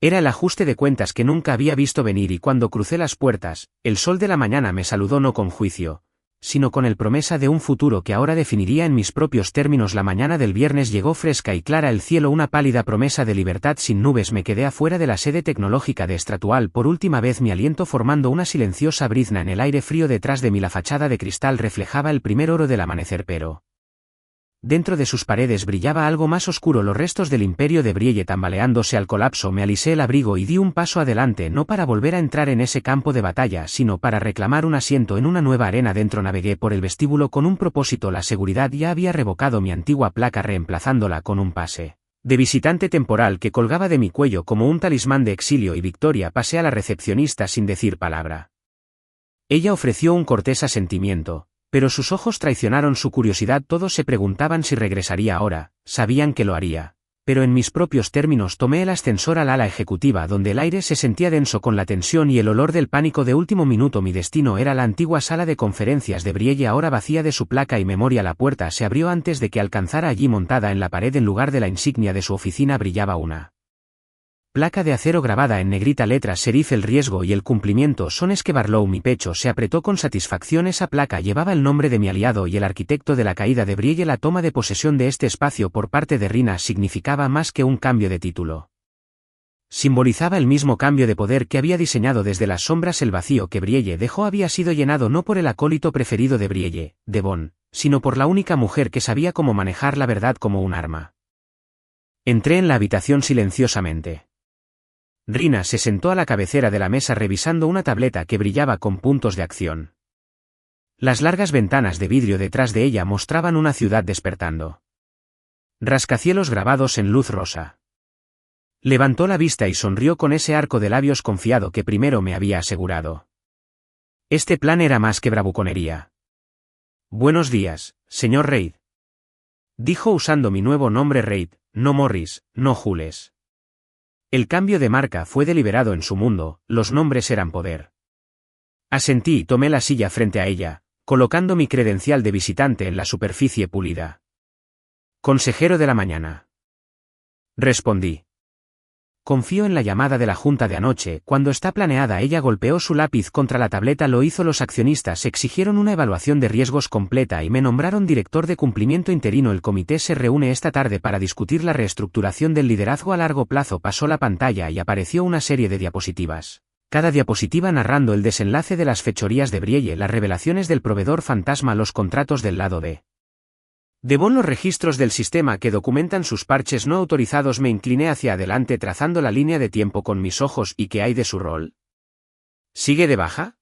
Era el ajuste de cuentas que nunca había visto venir y cuando crucé las puertas, el sol de la mañana me saludó no con juicio, sino con el promesa de un futuro que ahora definiría en mis propios términos. La mañana del viernes llegó fresca y clara, el cielo una pálida promesa de libertad sin nubes. Me quedé afuera de la sede tecnológica de Stratual por última vez, mi aliento formando una silenciosa brizna en el aire frío detrás de mí. La fachada de cristal reflejaba el primer oro del amanecer, pero dentro de sus paredes brillaba algo más oscuro, los restos del imperio de Brielle tambaleándose al colapso. Me alisé el abrigo y di un paso adelante, no para volver a entrar en ese campo de batalla, sino para reclamar un asiento en una nueva arena. Dentro navegué por el vestíbulo con un propósito. La seguridad ya había revocado mi antigua placa reemplazándola con un pase de visitante temporal que colgaba de mi cuello como un talismán de exilio y victoria. Pasé a la recepcionista sin decir palabra. Ella ofreció un cortés asentimiento, pero sus ojos traicionaron su curiosidad. Todos se preguntaban si regresaría ahora, sabían que lo haría. Pero en mis propios términos tomé el ascensor al ala ejecutiva, donde el aire se sentía denso con la tensión y el olor del pánico de último minuto. Mi destino era la antigua sala de conferencias de Brielle, ahora vacía de su placa y memoria. La puerta se abrió antes de que alcanzara. Allí, montada en la pared en lugar de la insignia de su oficina, brillaba una placa de acero grabada en negrita letras serif. El riesgo y el cumplimiento son que Barlow. Mi pecho se apretó con satisfacción. Esa placa llevaba el nombre de mi aliado y el arquitecto de la caída de Brielle. La toma de posesión de este espacio por parte de Rina significaba más que un cambio de título. Simbolizaba el mismo cambio de poder que había diseñado desde las sombras. El vacío que Brielle dejó había sido llenado no por el acólito preferido de Brielle, Devon, sino por la única mujer que sabía cómo manejar la verdad como un arma. Entré en la habitación silenciosamente. Rina se sentó a la cabecera de la mesa revisando una tableta que brillaba con puntos de acción. Las largas ventanas de vidrio detrás de ella mostraban una ciudad despertando. Rascacielos grabados en luz rosa. Levantó la vista y sonrió con ese arco de labios confiado que primero me había asegurado. Este plan era más que bravuconería. Buenos días, señor Reid. Dijo usando mi nuevo nombre Reid, no Morris, no Jules. El cambio de marca fue deliberado en su mundo, los nombres eran poder. Asentí y tomé la silla frente a ella, colocando mi credencial de visitante en la superficie pulida. Consejero de la mañana. Respondí. Confío en la llamada de la junta de anoche. Cuando está planeada. Ella golpeó su lápiz contra la tableta. Lo hizo. Los accionistas exigieron una evaluación de riesgos completa y me nombraron director de cumplimiento interino. El comité se reúne esta tarde para discutir la reestructuración del liderazgo a largo plazo. Pasó la pantalla y apareció una serie de diapositivas. Cada diapositiva narrando el desenlace de las fechorías de Brielle, las revelaciones del proveedor fantasma, los contratos del lado de Devon, los registros del sistema que documentan sus parches no autorizados. Me incliné hacia adelante trazando la línea de tiempo con mis ojos. ¿Y qué hay de su rol? ¿Sigue de baja?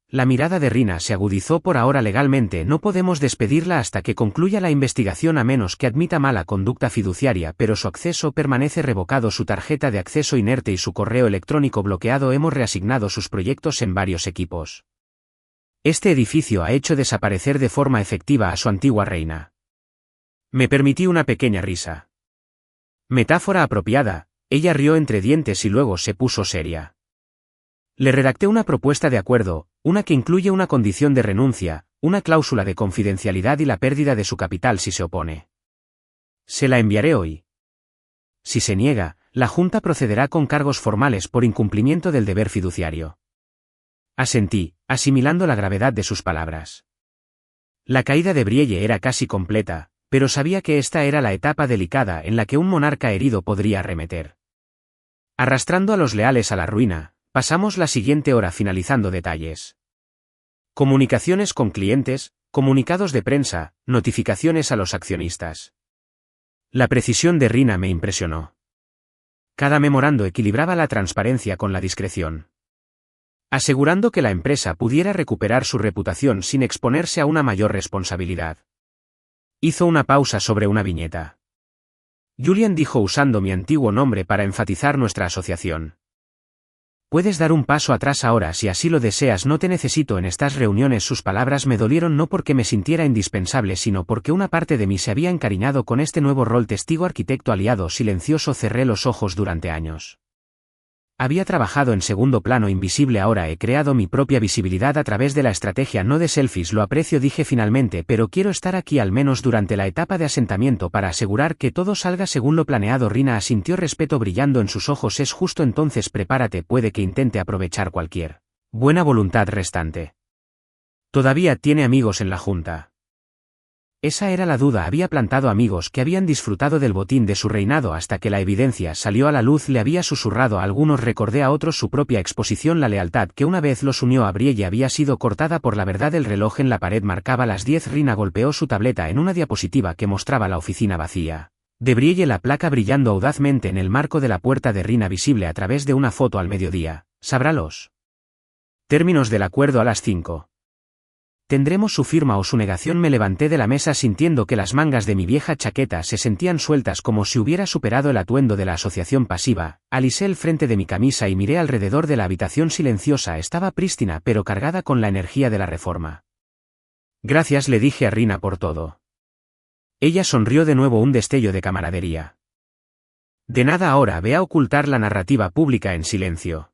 La mirada de Rina se agudizó. Por ahora legalmente no podemos despedirla hasta que concluya la investigación a menos que admita mala conducta fiduciaria, pero su acceso permanece revocado, su tarjeta de acceso inerte y su correo electrónico bloqueado. Hemos reasignado sus proyectos en varios equipos. Este edificio ha hecho desaparecer de forma efectiva a su antigua reina. Me permití una pequeña risa. Metáfora apropiada. Ella rió entre dientes y luego se puso seria. Le redacté una propuesta de acuerdo, una que incluye una condición de renuncia, una cláusula de confidencialidad y la pérdida de su capital si se opone. Se la enviaré hoy. Si se niega, la Junta procederá con cargos formales por incumplimiento del deber fiduciario. Asentí, asimilando la gravedad de sus palabras. La caída de Brielle era casi completa, pero sabía que esta era la etapa delicada en la que un monarca herido podría arremeter. Arrastrando a los leales a la ruina, pasamos la siguiente hora finalizando detalles. Comunicaciones con clientes, comunicados de prensa, notificaciones a los accionistas. La precisión de Rina me impresionó. Cada memorando equilibraba la transparencia con la discreción, asegurando que la empresa pudiera recuperar su reputación sin exponerse a una mayor responsabilidad. Hizo una pausa sobre una viñeta. Julian dijo usando mi antiguo nombre para enfatizar nuestra asociación. Puedes dar un paso atrás ahora si así lo deseas. No te necesito en estas reuniones. Sus palabras me dolieron no porque me sintiera indispensable sino porque una parte de mí se había encariñado con este nuevo rol. Testigo, arquitecto, aliado silencioso. Cerré los ojos durante años. Había trabajado en segundo plano invisible. Ahora he creado mi propia visibilidad a través de la estrategia no de selfies. Lo aprecio, dije finalmente, pero quiero estar aquí al menos durante la etapa de asentamiento para asegurar que todo salga según lo planeado. Rina asintió, respeto brillando en sus ojos. Es justo entonces. Prepárate, puede que intente aprovechar cualquier buena voluntad restante. Todavía tiene amigos en la Junta. Esa era la duda. Había plantado amigos que habían disfrutado del botín de su reinado hasta que la evidencia salió a la luz. Le había susurrado a algunos, recordé a otros su propia exposición. La lealtad que una vez los unió a Brielle había sido cortada por la verdad. El reloj en la pared marcaba las 10. Rina golpeó su tableta en una diapositiva que mostraba la oficina vacía de Brielle, la placa brillando audazmente en el marco de la puerta de Rina visible a través de una foto al mediodía. Sabrá los términos del acuerdo a las 5. Tendremos su firma o su negación. Me levanté de la mesa sintiendo que las mangas de mi vieja chaqueta se sentían sueltas como si hubiera superado el atuendo de la asociación pasiva. Alisé el frente de mi camisa y miré alrededor de la habitación silenciosa. Estaba prístina pero cargada con la energía de la reforma. Gracias, le dije a Rina por todo. Ella sonrió de nuevo, un destello de camaradería. De nada, ahora ve a ocultar la narrativa pública en silencio.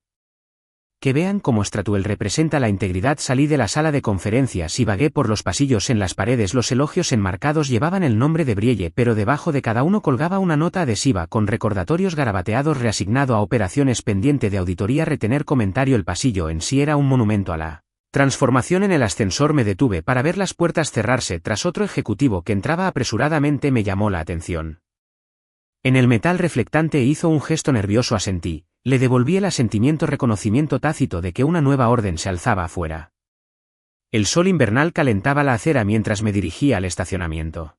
Que vean cómo Stratuel representa la integridad. Salí de la sala de conferencias y vagué por los pasillos. En las paredes los elogios enmarcados llevaban el nombre de Brielle, pero debajo de cada uno colgaba una nota adhesiva con recordatorios garabateados. Reasignado a operaciones, pendiente de auditoría, retener comentario. El pasillo en sí era un monumento a la transformación. En el ascensor me detuve para ver las puertas cerrarse tras otro ejecutivo que entraba apresuradamente. Me llamó la atención En el metal reflectante hizo un gesto nervioso, asentí, le devolví el asentimiento reconocimiento tácito de que una nueva orden se alzaba afuera. El sol invernal calentaba la acera mientras me dirigía al estacionamiento.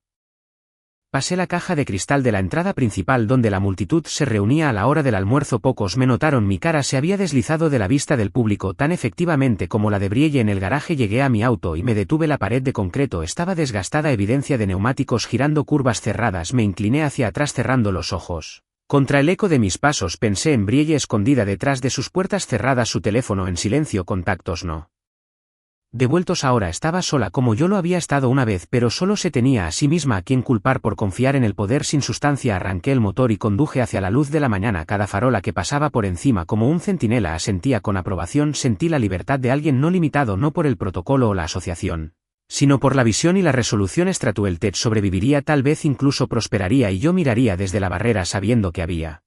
Pasé la caja de cristal de la entrada principal donde la multitud se reunía a la hora del almuerzo. Pocos me notaron, mi cara se había deslizado de la vista del público tan efectivamente como la de Brielle en el garaje. Llegué a mi auto y me detuve. La pared de concreto estaba desgastada, evidencia de neumáticos girando, curvas cerradas. Me incliné hacia atrás cerrando los ojos. Contra el eco de mis pasos pensé en Brielle escondida detrás de sus puertas cerradas, su teléfono en silencio, contactos no devueltos. Ahora estaba sola como yo lo había estado una vez, pero solo se tenía a sí misma a quien culpar por confiar en el poder sin sustancia. Arranqué el motor y conduje hacia la luz de la mañana. Cada farola que pasaba por encima como un centinela asentía con aprobación. Sentí la libertad de alguien no limitado, no por el protocolo o la asociación, sino por la visión y la resolución. Stratuel Tech sobreviviría, tal vez incluso prosperaría, y yo miraría desde la barrera sabiendo que había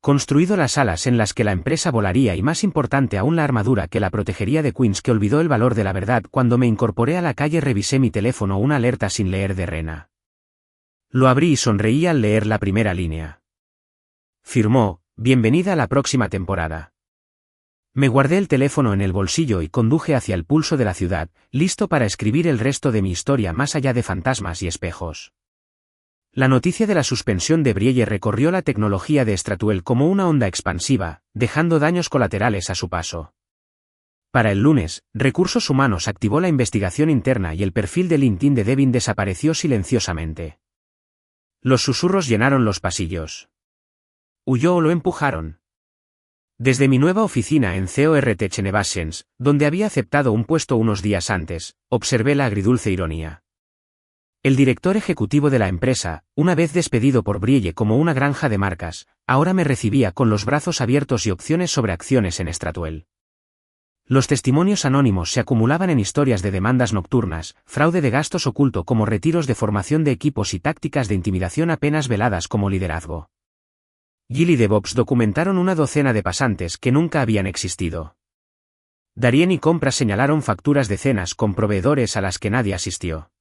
construido las alas en las que la empresa volaría, y más importante aún la armadura que la protegería de Queens, que olvidó el valor de la verdad. Cuando me incorporé a la calle revisé mi teléfono, una alerta sin leer de Rena. Lo abrí y sonreí al leer la primera línea. Firmó: bienvenida a la próxima temporada. Me guardé el teléfono en el bolsillo y conduje hacia el pulso de la ciudad, listo para escribir el resto de mi historia más allá de fantasmas y espejos. La noticia de la suspensión de Brielle recorrió la tecnología de Stratuel como una onda expansiva, dejando daños colaterales a su paso. Para el lunes, Recursos Humanos activó la investigación interna y el perfil de LinkedIn de Devin desapareció silenciosamente. Los susurros llenaron los pasillos. ¿Huyó o lo empujaron? Desde mi nueva oficina en CORT Innovations, donde había aceptado un puesto unos días antes, observé la agridulce ironía. El director ejecutivo de la empresa, una vez despedido por Brielle como una granja de marcas, ahora me recibía con los brazos abiertos y opciones sobre acciones en Stratuel. Los testimonios anónimos se acumulaban en historias de demandas nocturnas, fraude de gastos oculto como retiros de formación de equipos y tácticas de intimidación apenas veladas como liderazgo. Jill y DevOps documentaron una docena de pasantes que nunca habían existido. Darien y compras señalaron facturas de cenas con proveedores a las que nadie asistió.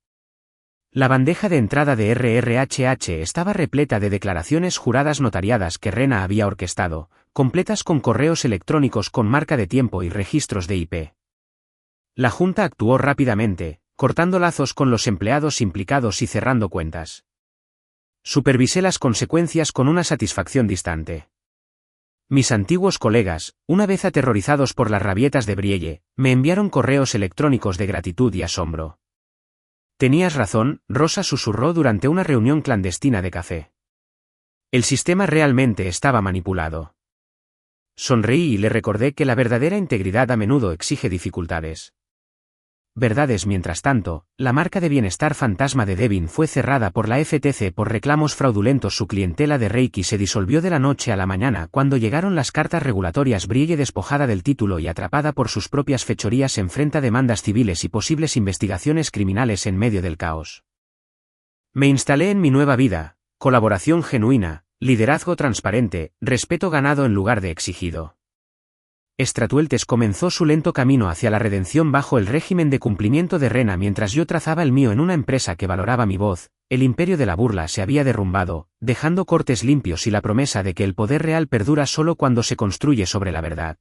La bandeja de entrada de RRHH estaba repleta de declaraciones juradas notariadas que Rena había orquestado, completas con correos electrónicos con marca de tiempo y registros de IP. La junta actuó rápidamente, cortando lazos con los empleados implicados y cerrando cuentas. Supervisé las consecuencias con una satisfacción distante. Mis antiguos colegas, una vez aterrorizados por las rabietas de Brielle, me enviaron correos electrónicos de gratitud y asombro. Tenías razón, Rosa susurró durante una reunión clandestina de café. El sistema realmente estaba manipulado. Sonreí y le recordé que la verdadera integridad a menudo exige dificultades. Verdades. Mientras tanto, la marca de bienestar fantasma de Devin fue cerrada por la FTC por reclamos fraudulentos. Su clientela de Reiki se disolvió de la noche a la mañana cuando llegaron las cartas regulatorias. Brielle, despojada del título y atrapada por sus propias fechorías, enfrenta demandas civiles y posibles investigaciones criminales en medio del caos. Me instalé en mi nueva vida: colaboración genuina, liderazgo transparente, respeto ganado en lugar de exigido. Stratuel Tech comenzó su lento camino hacia la redención bajo el régimen de cumplimiento de Rena mientras yo trazaba el mío en una empresa que valoraba mi voz. El imperio de la burla se había derrumbado, dejando cortes limpios y la promesa de que el poder real perdura solo cuando se construye sobre la verdad.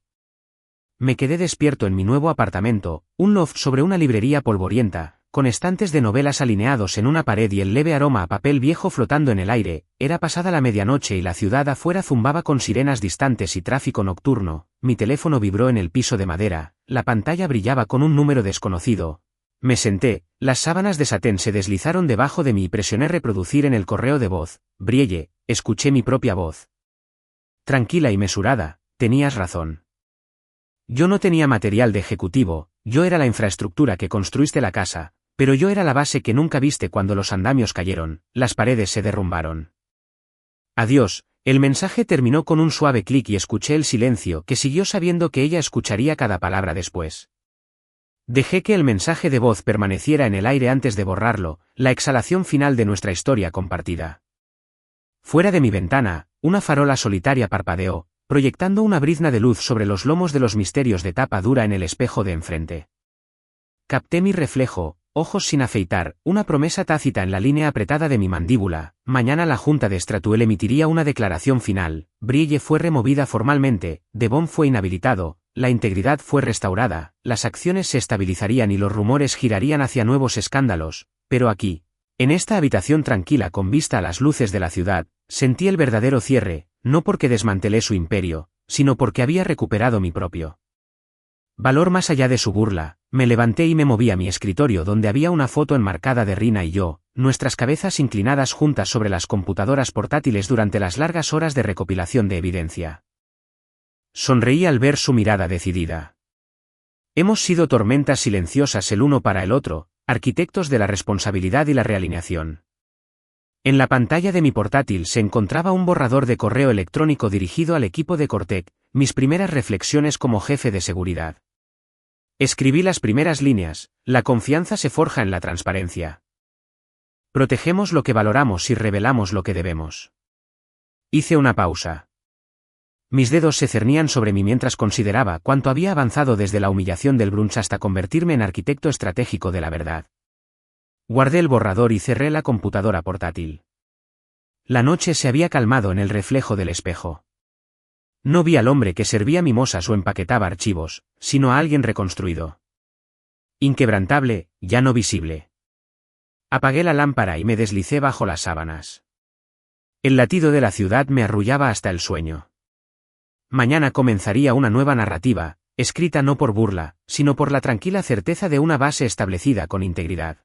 Me quedé despierto en mi nuevo apartamento, un loft sobre una librería polvorienta, con estantes de novelas alineados en una pared y el leve aroma a papel viejo flotando en el aire. Era pasada la medianoche y la ciudad afuera zumbaba con sirenas distantes y tráfico nocturno. Mi teléfono vibró en el piso de madera, la pantalla brillaba con un número desconocido. Me senté, las sábanas de satén se deslizaron debajo de mí y presioné reproducir en el correo de voz. Brielle, escuché mi propia voz. Tranquila y mesurada, tenías razón. Yo no tenía material de ejecutivo, yo era la infraestructura que construiste la casa, pero yo era la base que nunca viste. Cuando los andamios cayeron, las paredes se derrumbaron. Adiós. El mensaje terminó con un suave clic y escuché el silencio que siguió sabiendo que ella escucharía cada palabra después. Dejé que el mensaje de voz permaneciera en el aire antes de borrarlo, la exhalación final de nuestra historia compartida. Fuera de mi ventana, una farola solitaria parpadeó, proyectando una brizna de luz sobre los lomos de los misterios de tapa dura en el espejo de enfrente. Capté mi reflejo, ojos sin afeitar, una promesa tácita en la línea apretada de mi mandíbula. Mañana la Junta de Stratuel emitiría una declaración final. Brille fue removida formalmente, Devon fue inhabilitado, la integridad fue restaurada, las acciones se estabilizarían y los rumores girarían hacia nuevos escándalos, pero aquí, en esta habitación tranquila con vista a las luces de la ciudad, sentí el verdadero cierre, no porque desmantelé su imperio, sino porque había recuperado mi propio valor más allá de su burla. Me levanté y me moví a mi escritorio donde había una foto enmarcada de Rina y yo, nuestras cabezas inclinadas juntas sobre las computadoras portátiles durante las largas horas de recopilación de evidencia. Sonreí al ver su mirada decidida. Hemos sido tormentas silenciosas el uno para el otro, arquitectos de la responsabilidad y la realineación. En la pantalla de mi portátil se encontraba un borrador de correo electrónico dirigido al equipo de Cortec, mis primeras reflexiones como jefe de seguridad. Escribí las primeras líneas: la confianza se forja en la transparencia. Protegemos lo que valoramos y revelamos lo que debemos. Hice una pausa. Mis dedos se cernían sobre mí mientras consideraba cuánto había avanzado desde la humillación del brunch hasta convertirme en arquitecto estratégico de la verdad. Guardé el borrador y cerré la computadora portátil. La noche se había calmado en el reflejo del espejo. No vi al hombre que servía mimosas o empaquetaba archivos, sino a alguien reconstruido. Inquebrantable, ya no visible. Apagué la lámpara y me deslicé bajo las sábanas. El latido de la ciudad me arrullaba hasta el sueño. Mañana comenzaría una nueva narrativa, escrita no por burla, sino por la tranquila certeza de una base establecida con integridad.